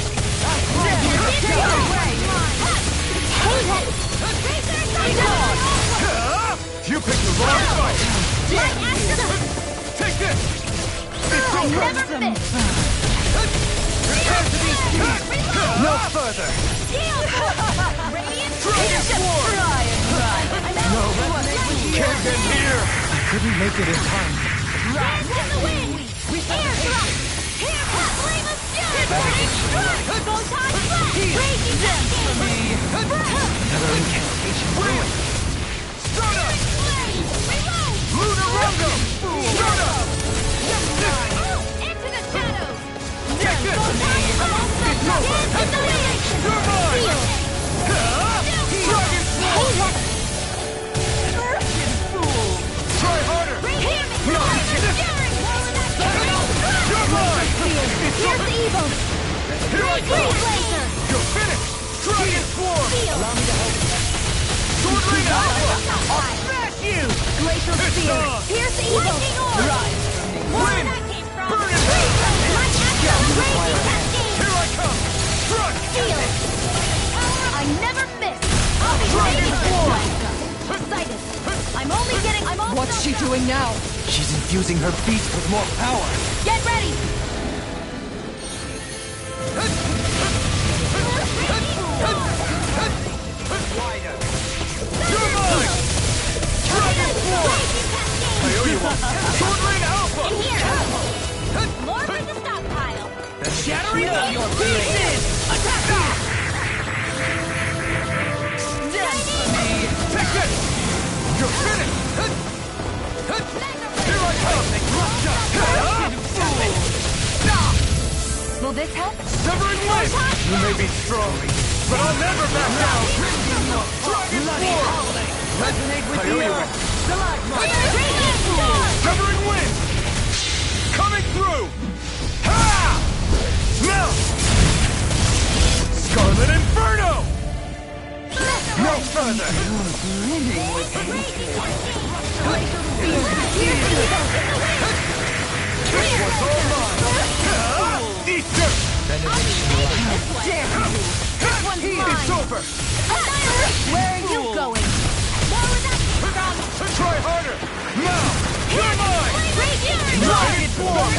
You picked the wrong fight! Take this! It's over! Never miss! No further! Radiant Dragon Form! No! Can't get here! I couldn't make it in time. Dance in the wind! Air thrust! Hair cut! Flame of fury! Burning strike! Photon flash! Raging cascade! Another incantation ruined. Stardust! Reload! Lunar Rondo! Stardust! Into the shadows! Take this! It's over! Dance in the wind! You're mine! Feel! Dragon Form! Try harder! Flame of fury! You're mine! It's Here's over! the evil! Here I go! Freeze laser! You're finished! Dragon Form! Feel! Sword Rain Alpha! Smash you! Glacial It's spear! on! Here's the evil! Lightning orb! Where Wind! that came from! Burn it! My astral raging cascade! Here I come! Strike! Feel! I never miss! I'll be Dragon ready! Form! Poseidon! I'm only getting... I'm all What's she stuffed up. doing now? She's infusing her beast with more power. Get ready! You're mine! Dragon Form! I owe you one! Sword Rain Alpha! In here! More from the stockpile! Shattering up your pieces! Attack! Take this! You're finished! Here I come! Will this help? Severing Wind! You may be strong, but I'll never back down! Dragon Form! Resonate with I the owe you earth! one! Radiant storm! Severing Wind! Coming through! Ha! Melt! Scarlet Inferno! No further! This was all mine! Eat dirt! It's over! Where are you going? More where that came from! Try Swarm!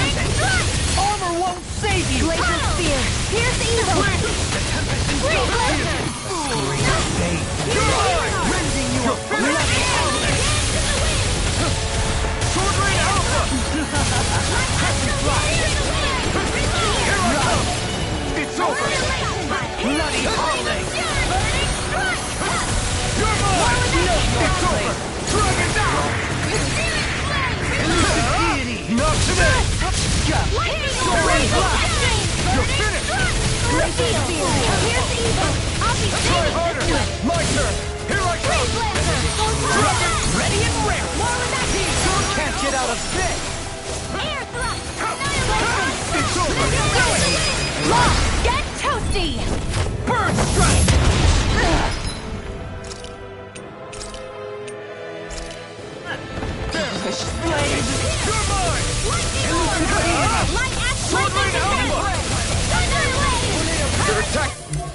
Armor won't save you! Glacial Spear! Pierce evil! Freeze Blazer! Rending you a Sword Rain Alpha! Here I come! It's over! Bloody holiday! You're mine! It's over! Dragon down! Elusive deity! Not today! Sword Rain Blast! You're finished! Glacial Spear! Pierce evil! I'll be Try harder! My turn! Here I come! Dragon ready and rare! Can't get out of bed! Air thrust! It's over! Lock! Get toasty! Bird strike! Blade! You're mine! Light axe! Sword Rain Alpha! Thunder Blade! They're attacking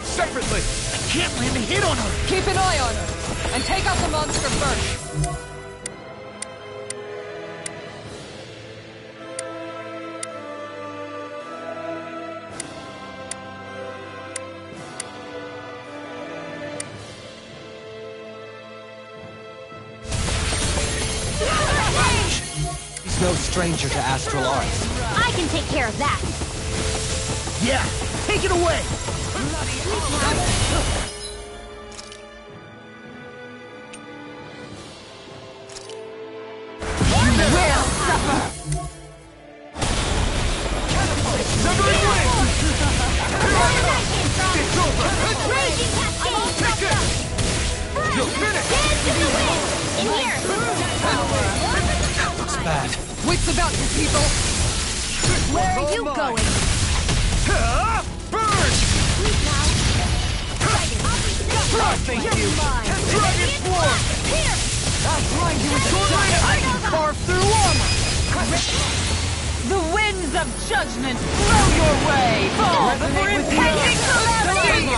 separately! I can't land a hit on her! Keep an eye on her, and take out the monster first. He's no stranger to astral arts. I can take care of that! Yeah! Take it away! Severing Wings! It's over! Raging Cascade! Take this! You're finished! In here! Looks bad. Wits about you, people! Where are you going? Burn! Please now! Thank you! Dragon Swarm! Here! I'll blind you with Sword Rain! I can carve through armor! The winds of judgment blow your way! Fall before impending calamity!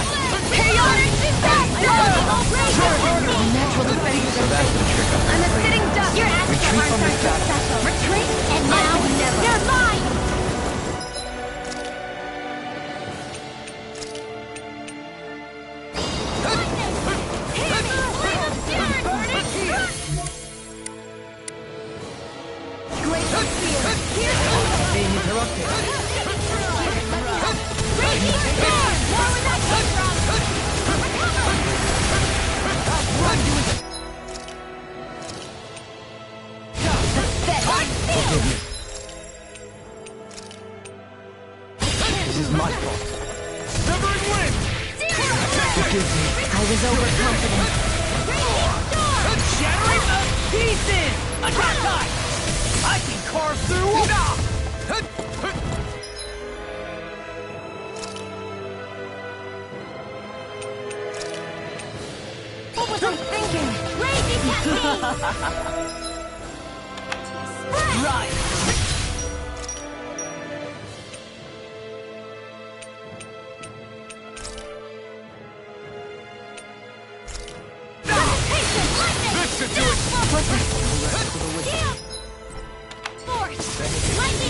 Chaotic disaster! Natural defense. So that's the trick up. I'm a sitting duck. Your Retreat aspects from aren't this so battle. special. Retreat, and now never. You're mine! Being interrupted. Raging Storm! More where that came from! Forgive me. This is my fault. Severing Wind! Forgive me. I was overconfident. Shattering the pieces! Attack time! I can carve through What was I thinking? Raging Cascade! Right! This should do it! Force! Lightning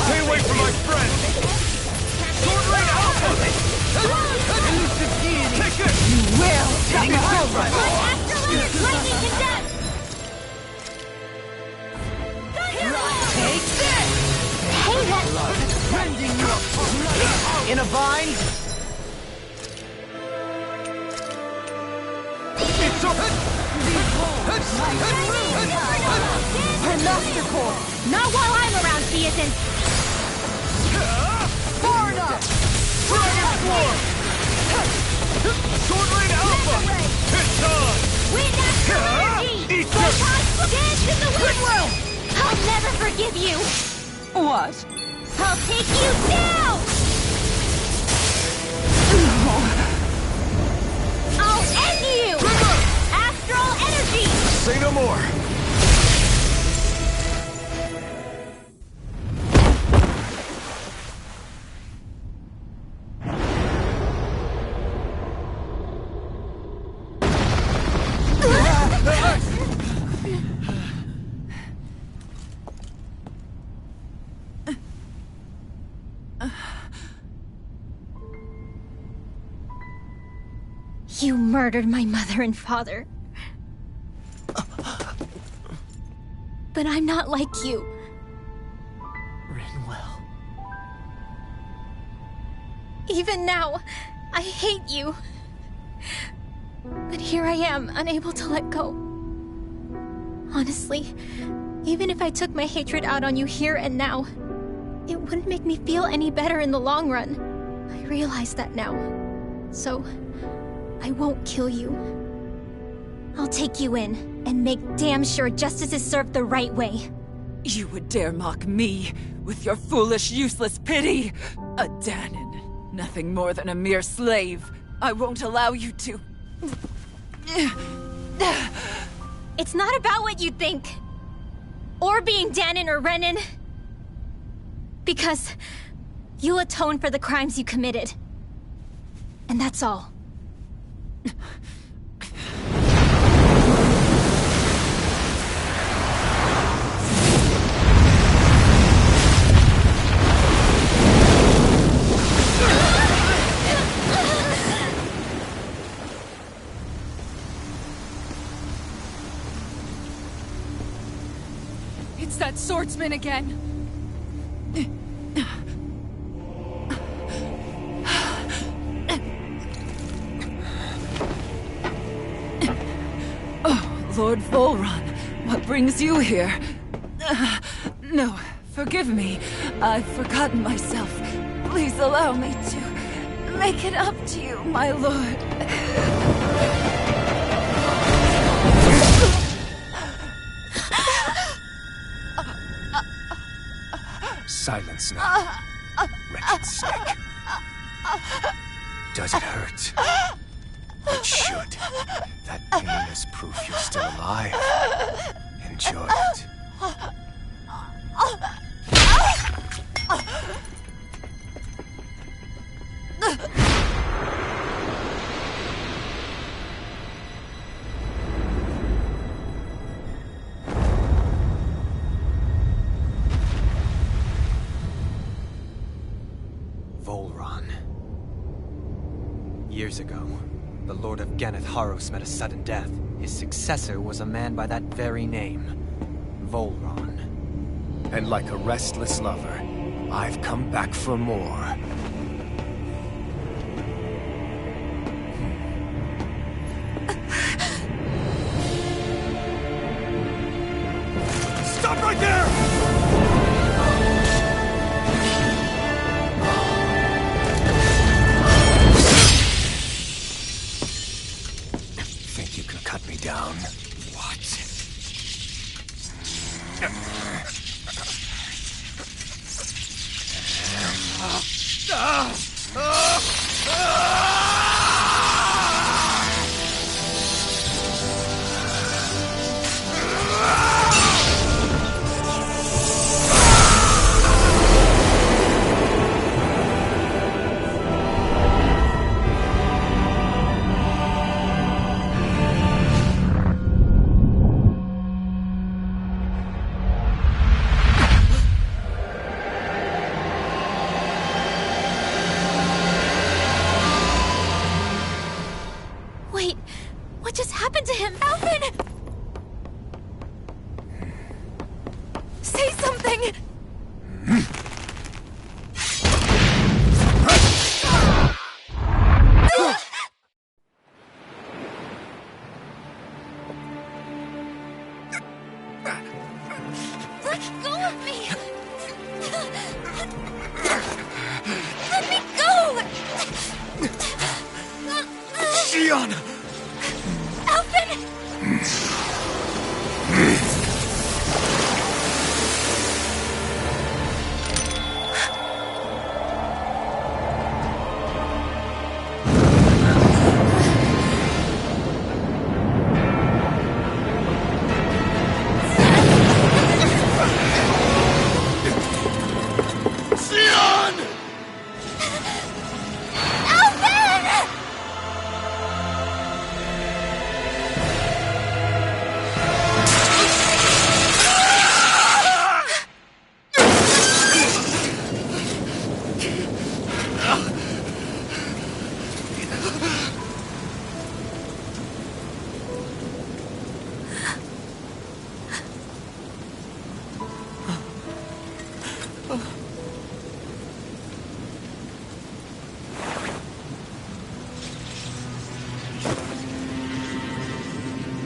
Stay away from my friend! Sword Rain Alpha! Take it! You will suffer! Lightning condemned! Take this! Hey, that... In a bind? It's a... Her Master Core! Not while I'm around, she isn't! Far enough! Dragon Swarm! Sword Rain Alpha! It's on! Wind Astral Energy! Eat this! Dance in the wind! I'll never forgive you! What? I'll take you down! I'll end you! Astral Energy! Say no more! You murdered my mother and father. But I'm not like you. Rinwell. Even now, I hate you. But here I am, unable to let go. Honestly, even if I took my hatred out on you here and now, it wouldn't make me feel any better in the long run. I realize that now. So, I won't kill you. I'll take you in and make damn sure justice is served the right way. You would dare mock me with your foolish, useless pity? A Danon, nothing more than a mere slave. I won't allow you to... It's not about what you think. Or being Danon or Renan. Because you'll atone for the crimes you committed. And that's all. It's that swordsman again. Lord Volron, what brings you here? No, forgive me. I've forgotten myself. Please allow me to make it up to you, my lord. Silence now, wretched snake. Does it hurt? It should. That pain is proof you're still alive. Enjoy it. Volron. Years ago, the Lord of Ganeth Haros met a sudden death. His successor was a man by that very name, Volron. And like a restless lover, I've come back for more. Stop right there! Think you can cut me down? What? Leon!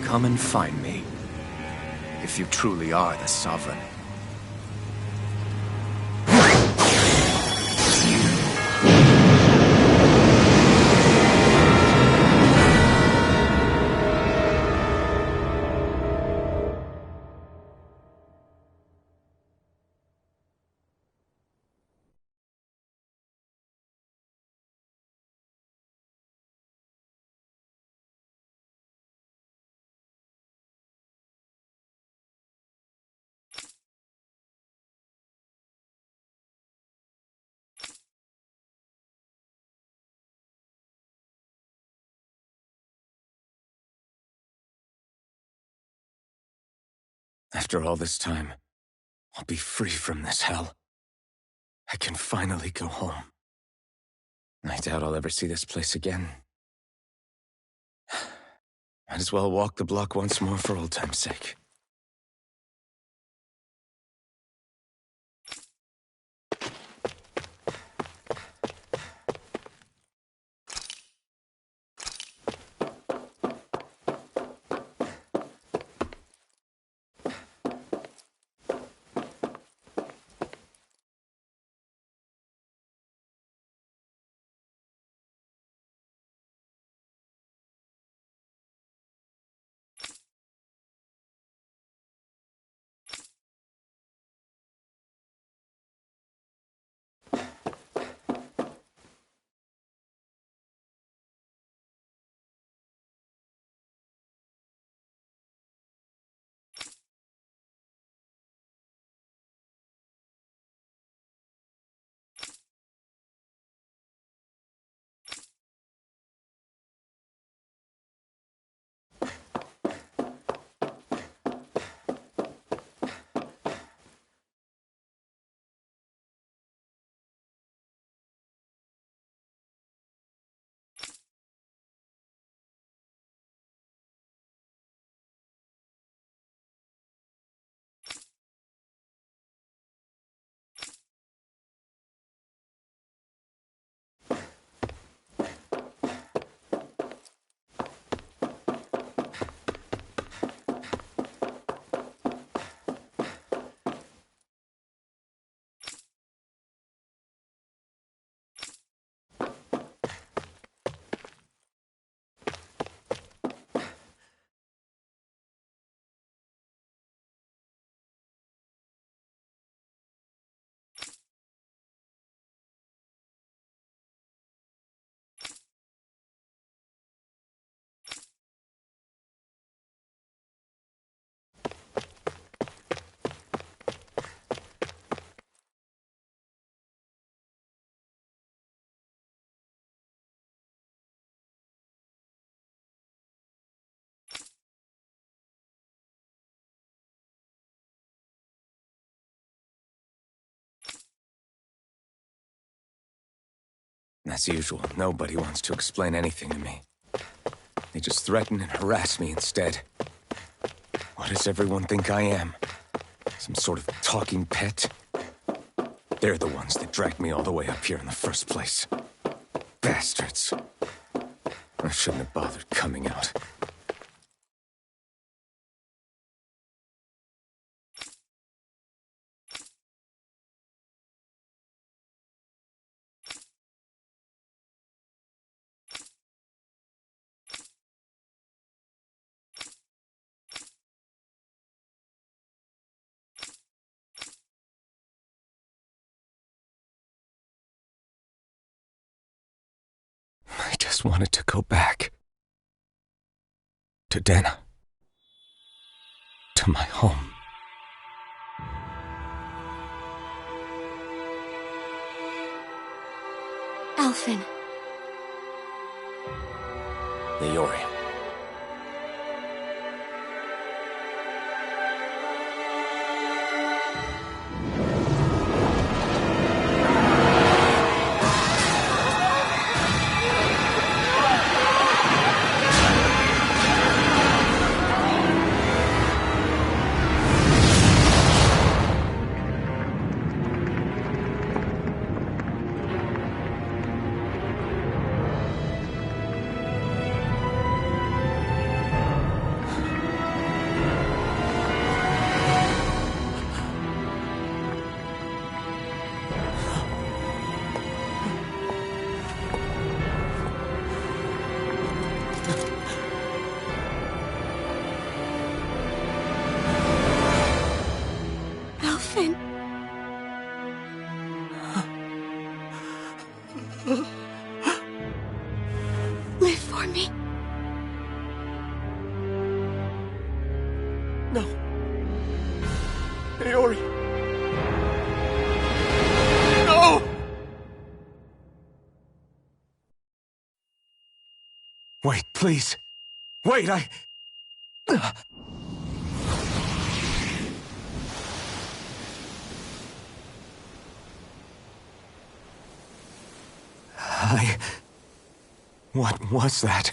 Come and find me, if you truly are the Sovereign. After all this time, I'll be free from this hell. I can finally go home. I doubt I'll ever see this place again. Might as well walk the block once more for old time's sake. As usual, nobody wants to explain anything to me. They just threaten and harass me instead. What does everyone think I am? Some sort of talking pet? They're the ones that dragged me all the way up here in the first place. Bastards. I shouldn't have bothered coming out. just wanted to go back. To Dana. To my home. Alphen. Leori. Live for me. No. Leori. No! Wait, please. Wait, What was that?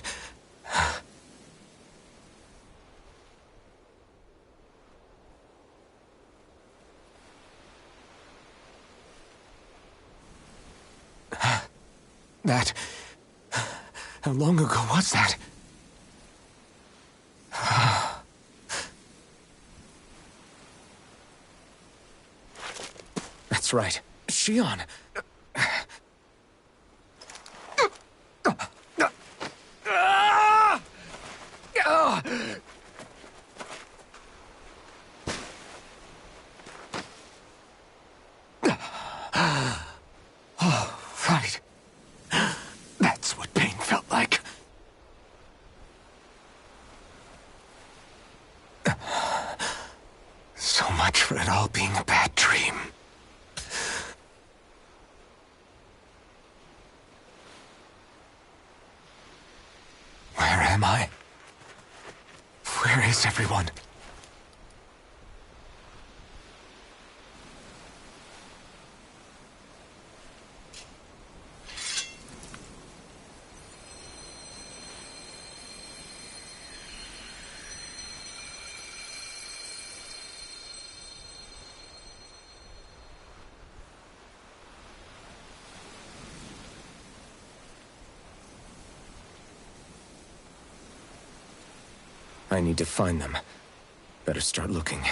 That... How long ago was that? That's right. Shion. Oh, right. That's what pain felt like. So much for it all being a bad dream. Where am I? Where is everyone? I need to find them. Better start looking.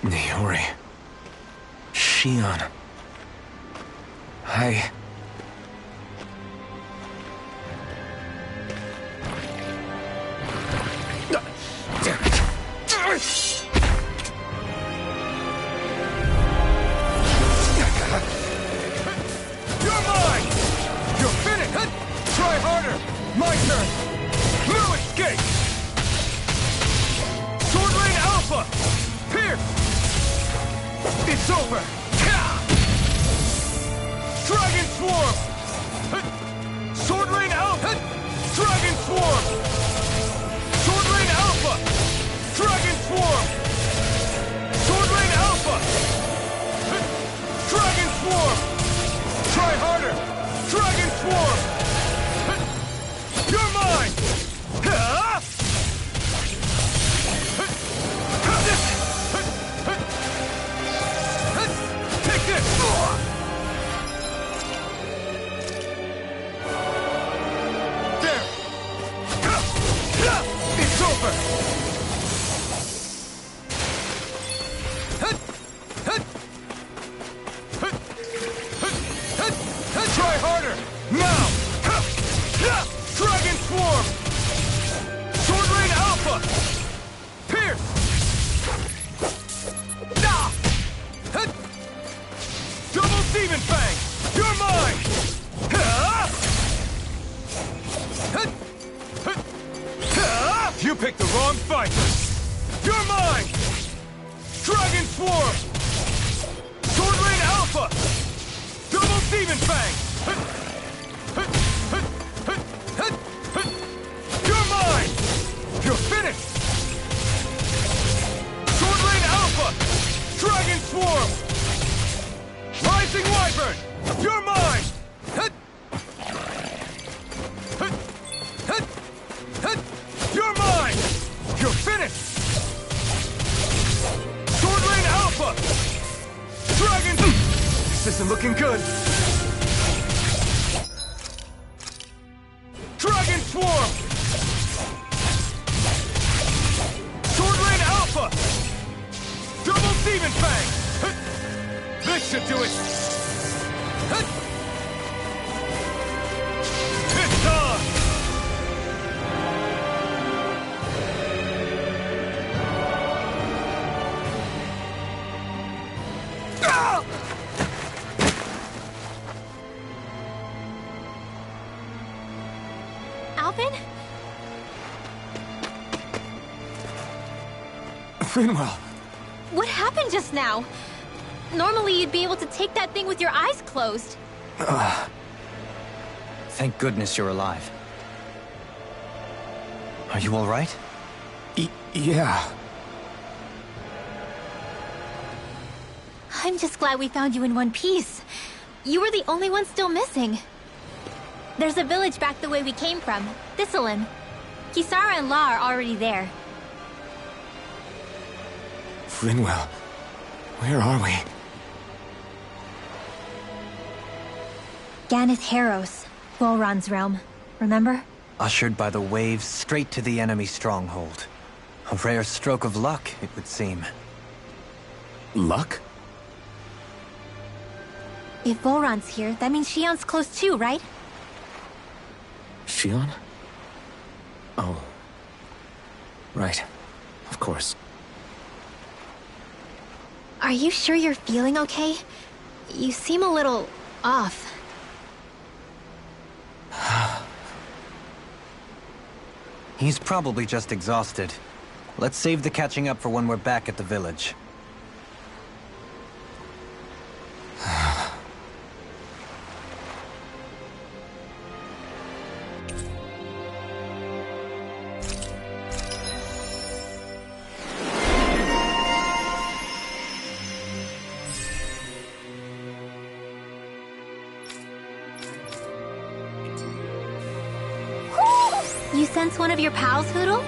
Leori. Shion. Damn it. You're mine! You're finished! Try harder! My turn! No escape! Sword Lane Alpha! Pierce! It's over! Dragon Wyvern! Try harder! Now! Dragon Swarm! Sword Rain Alpha! Pierce! Double Demon Fang! You're mine! You picked the wrong fight! You're mine! Dragon Swarm! Sword Rain Alpha! Double Demon Fang! You're mine! You're finished! Sword Rain Alpha! Dragon Swarm! Rising Wyvern! You're mine! You're mine! You're finished! Sword Rain Alpha! Dragon... This isn't looking good. Dragon Swarm! Sword Rain Alpha! Double Demon Fang! This should do it! It's on! Alvin? Rinwell! What happened just now? Normally you'd be able to take that thing with your eyes closed. Thank goodness you're alive. Are you all right? Yeah. I'm just glad we found you in one piece. You were the only one still missing. There's a village back the way we came from, Thistlein. Kisara and La are already there. Rinwell, where are we? Ganeth Harros, Volron's realm. Remember? Ushered by the waves straight to the enemy stronghold. A rare stroke of luck, it would seem. Luck? If Volron's here, that means Shion's close too, right? Shion? Oh. Right. Of course. Are you sure you're feeling okay? You seem a little off. He's probably just exhausted. Let's save the catching up for when we're back at the village. You sense one of your pals, Hoodle?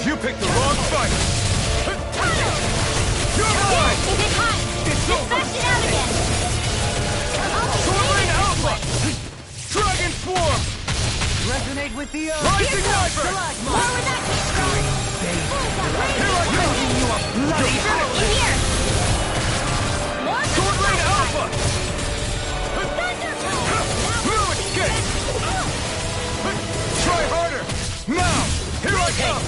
You picked the wrong fight! You're mine! Is it hot? It's over! Bash it out again! Sword Rain Alpha! Dragon Swarm! Resonate with the Rising Wyvern! More with that kick throw! Here I go! Bloody hell! In here! More Sword Rain Alpha! Thunderbolt! No escape! Try harder! Now! Here I come!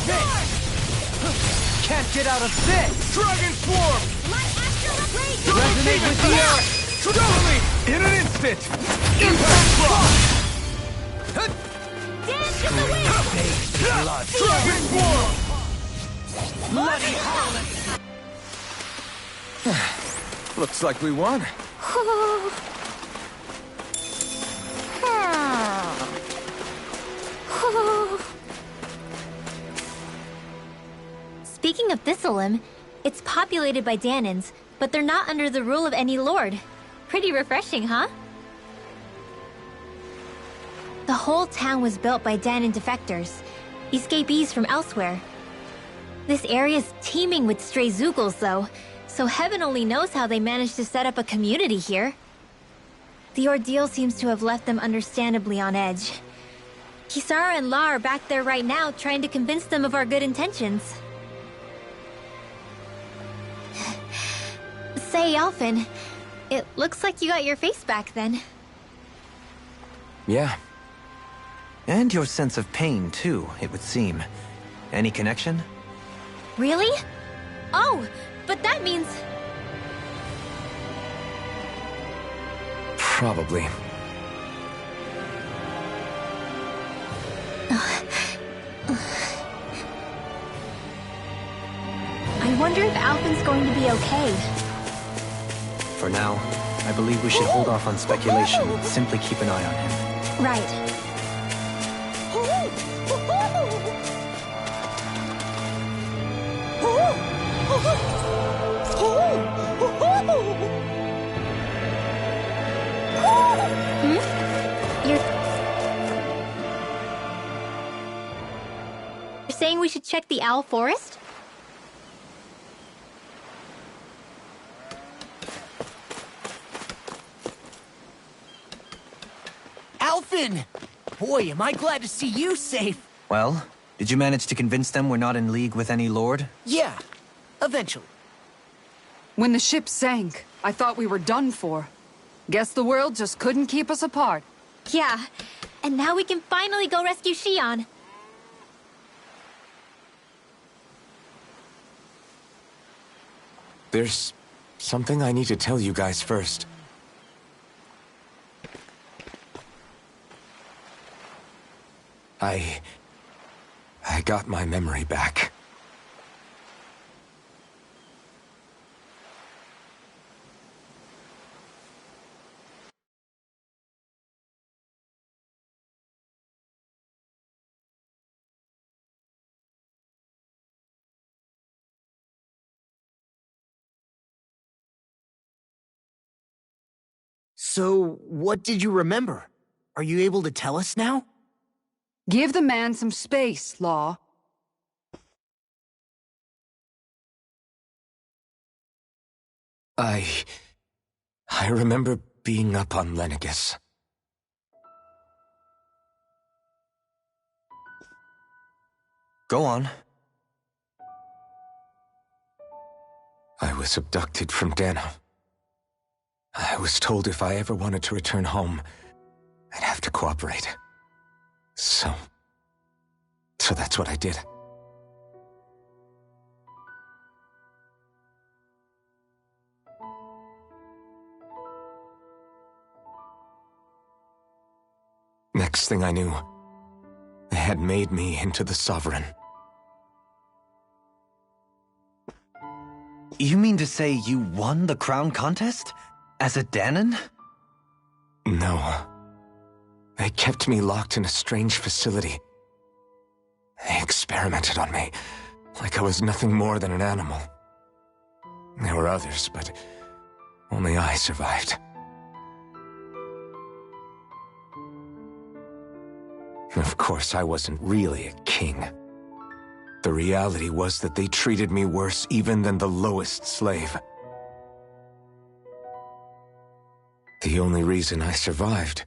Can't get out of this! Dragon Swarm! Resonate with the air! Totally! In an instant! Impact Block! Get the wind! Blood. Dragon Form! Bloody Looks like we won. Speaking of Thistleum, it's populated by Danans, but they're not under the rule of any lord. Pretty refreshing, huh? The whole town was built by Danan defectors, escapees from elsewhere. This area's teeming with stray Zeugles, though, so heaven only knows how they managed to set up a community here. The ordeal seems to have left them understandably on edge. Kisara and La are back there right now trying to convince them of our good intentions. Say, Alphen, it looks like you got your face back then. Yeah. And your sense of pain, too, it would seem. Any connection? Really? Oh, but that means... Probably. I wonder if Alphen's going to be okay. For now, I believe we should hold off on speculation and simply keep an eye on him. Right. You're saying we should check the Owl Forest? Alphen! Boy, am I glad to see you safe. Well, did you manage to convince them we're not in league with any lord? Yeah, eventually. When the ship sank, I thought we were done for. Guess the world just couldn't keep us apart. Yeah, and now we can finally go rescue Xion. There's something I need to tell you guys first. I got my memory back. So, what did you remember? Are you able to tell us now? Give the man some space, Law. I remember being up on Lenegus. Go on. I was abducted from Dana. I was told if I ever wanted to return home, I'd have to cooperate. So that's what I did. Next thing I knew, they had made me into the Sovereign. You mean to say you won the crown contest? As a Danan? No. They kept me locked in a strange facility. They experimented on me, like I was nothing more than an animal. There were others, but only I survived. Of course, I wasn't really a king. The reality was that they treated me worse even than the lowest slave. The only reason I survived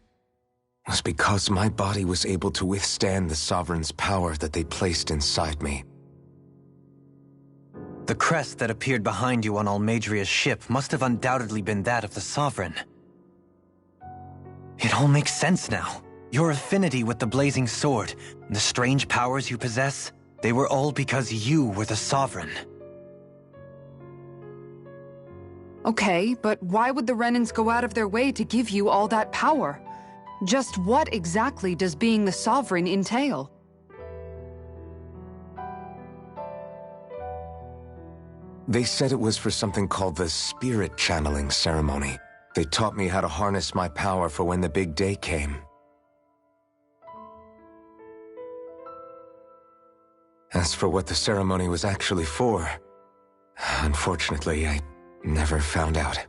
was because my body was able to withstand the Sovereign's power that they placed inside me. The crest that appeared behind you on Almadria's ship must have undoubtedly been that of the Sovereign. It all makes sense now. Your affinity with the Blazing Sword, and the strange powers you possess, they were all because you were the Sovereign. Okay, but why would the Renans go out of their way to give you all that power? Just what exactly does being the Sovereign entail? They said it was for something called the Spirit Channeling Ceremony. They taught me how to harness my power for when the big day came. As for what the ceremony was actually for, unfortunately, I never found out.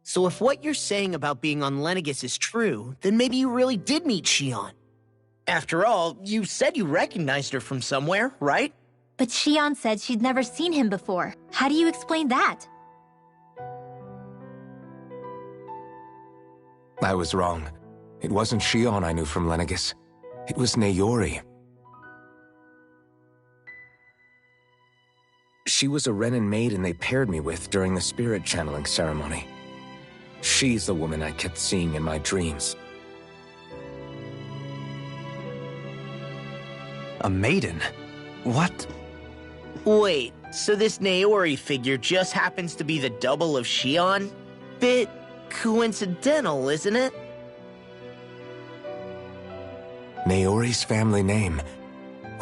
So if what you're saying about being on Lenegis is true, then maybe you really did meet Shion. After all, you said you recognized her from somewhere, right? But Shion said she'd never seen him before. How do you explain that? I was wrong. It wasn't Shion I knew from Lenegis. It was Naori. She was a Renin maiden they paired me with during the spirit channeling ceremony. She's the woman I kept seeing in my dreams. A maiden? What? Wait, so this Naori figure just happens to be the double of Shion? Bit coincidental, isn't it? Naori's family name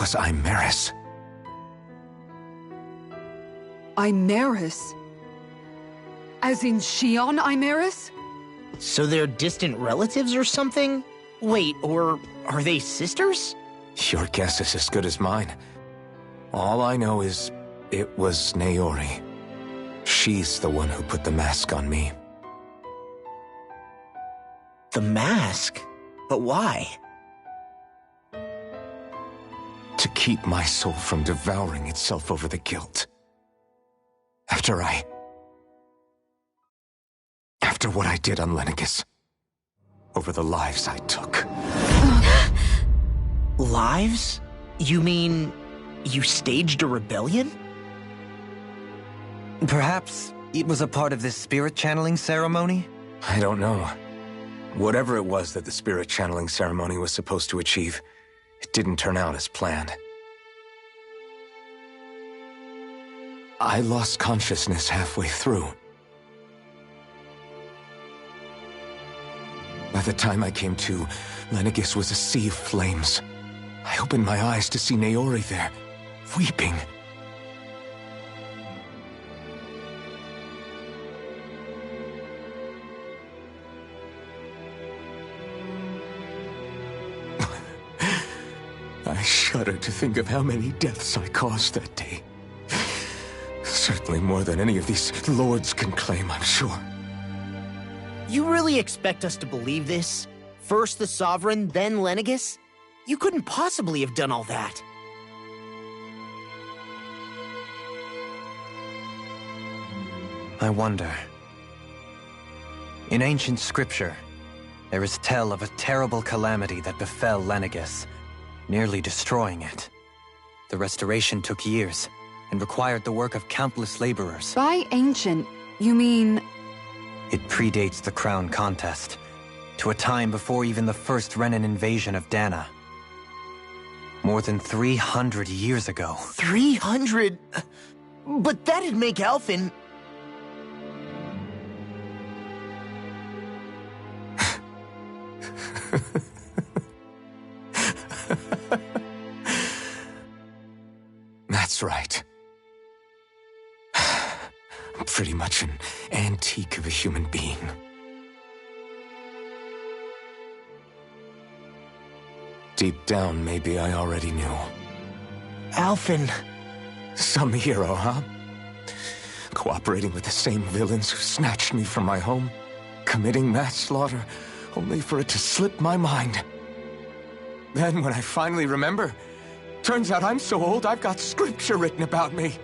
was Imeris. Imeris? As in Shion Imeris? So they're distant relatives or something? Wait, or are they sisters? Your guess is as good as mine. All I know is it was Naori. She's the one who put the mask on me. The mask? But why? To keep my soul from devouring itself over the guilt. After what I did on Lenegis. Over the lives I took. Lives? You mean you staged a rebellion? Perhaps it was a part of this spirit channeling ceremony? I don't know. Whatever it was that the spirit channeling ceremony was supposed to achieve, it didn't turn out as planned. I lost consciousness halfway through. By the time I came to, Lenegis was a sea of flames. I opened my eyes to see Naori there, weeping. I shudder to think of how many deaths I caused that day. Certainly more than any of these lords can claim, I'm sure. You really expect us to believe this? First the Sovereign, then Lenegis? You couldn't possibly have done all that. I wonder. In ancient scripture, there is tell of a terrible calamity that befell Lenegis, nearly destroying it. The restoration took years, and required the work of countless laborers. By ancient, you mean... It predates the crown contest, to a time before even the first Renin invasion of Dana. More than 300 years ago. 300? But that'd make Alphen... That's right. I'm pretty much an antique of a human being. Deep down, maybe I already knew. Alphen... Some hero, huh? Cooperating with the same villains who snatched me from my home, committing mass slaughter, only for it to slip my mind. Then, when I finally remember, turns out I'm so old I've got scripture written about me.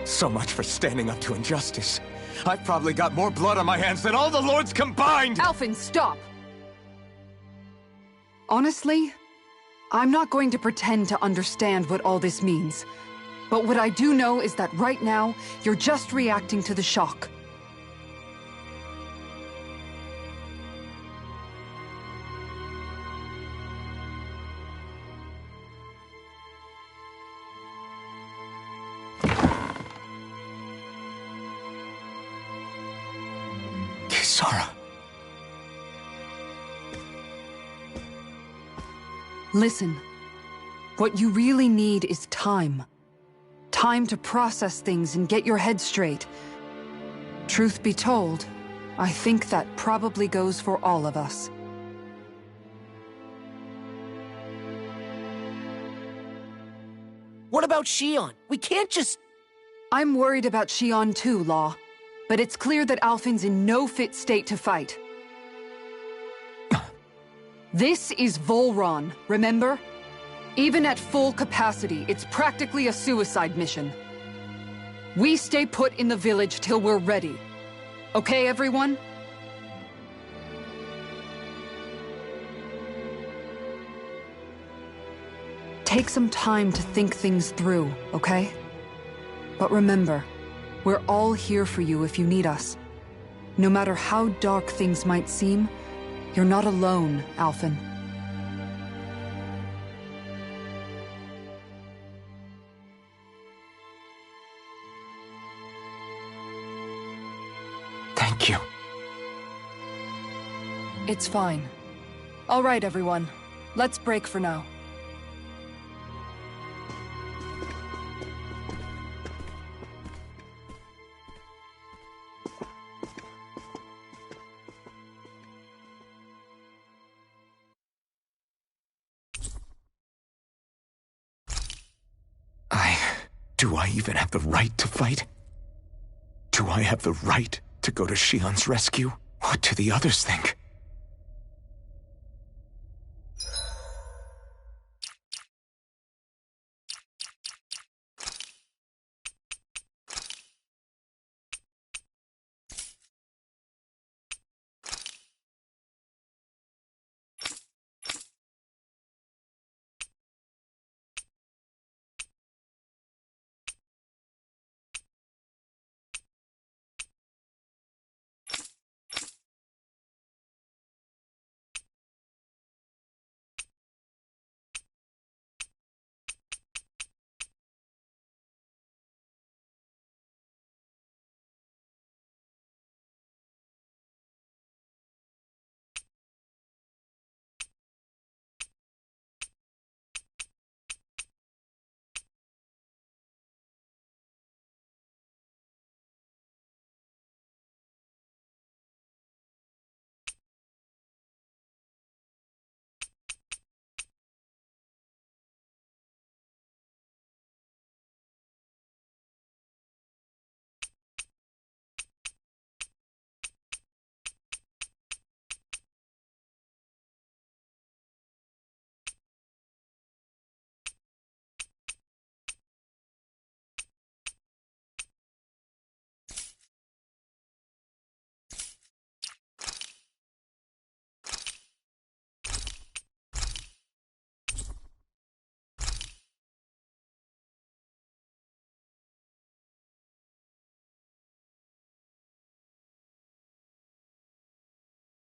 So much for standing up to injustice. I've probably got more blood on my hands than all the lords combined! Alphen, stop! Honestly, I'm not going to pretend to understand what all this means. But what I do know is that right now, you're just reacting to the shock. Sarah. Listen. What you really need is time. Time to process things and get your head straight. Truth be told, I think that probably goes for all of us. What about Shion? We can't just... I'm worried about Shion too, Law. But it's clear that Alphen's in no fit state to fight. This is Volron, remember? Even at full capacity, it's practically a suicide mission. We stay put in the village till we're ready. Okay, everyone? Take some time to think things through, okay? But remember, we're all here for you if you need us. No matter how dark things might seem, you're not alone, Alphen. Thank you. It's fine. All right, everyone. Let's break for now. Do I even have the right to fight? Do I have the right to go to Shion's rescue? What do the others think?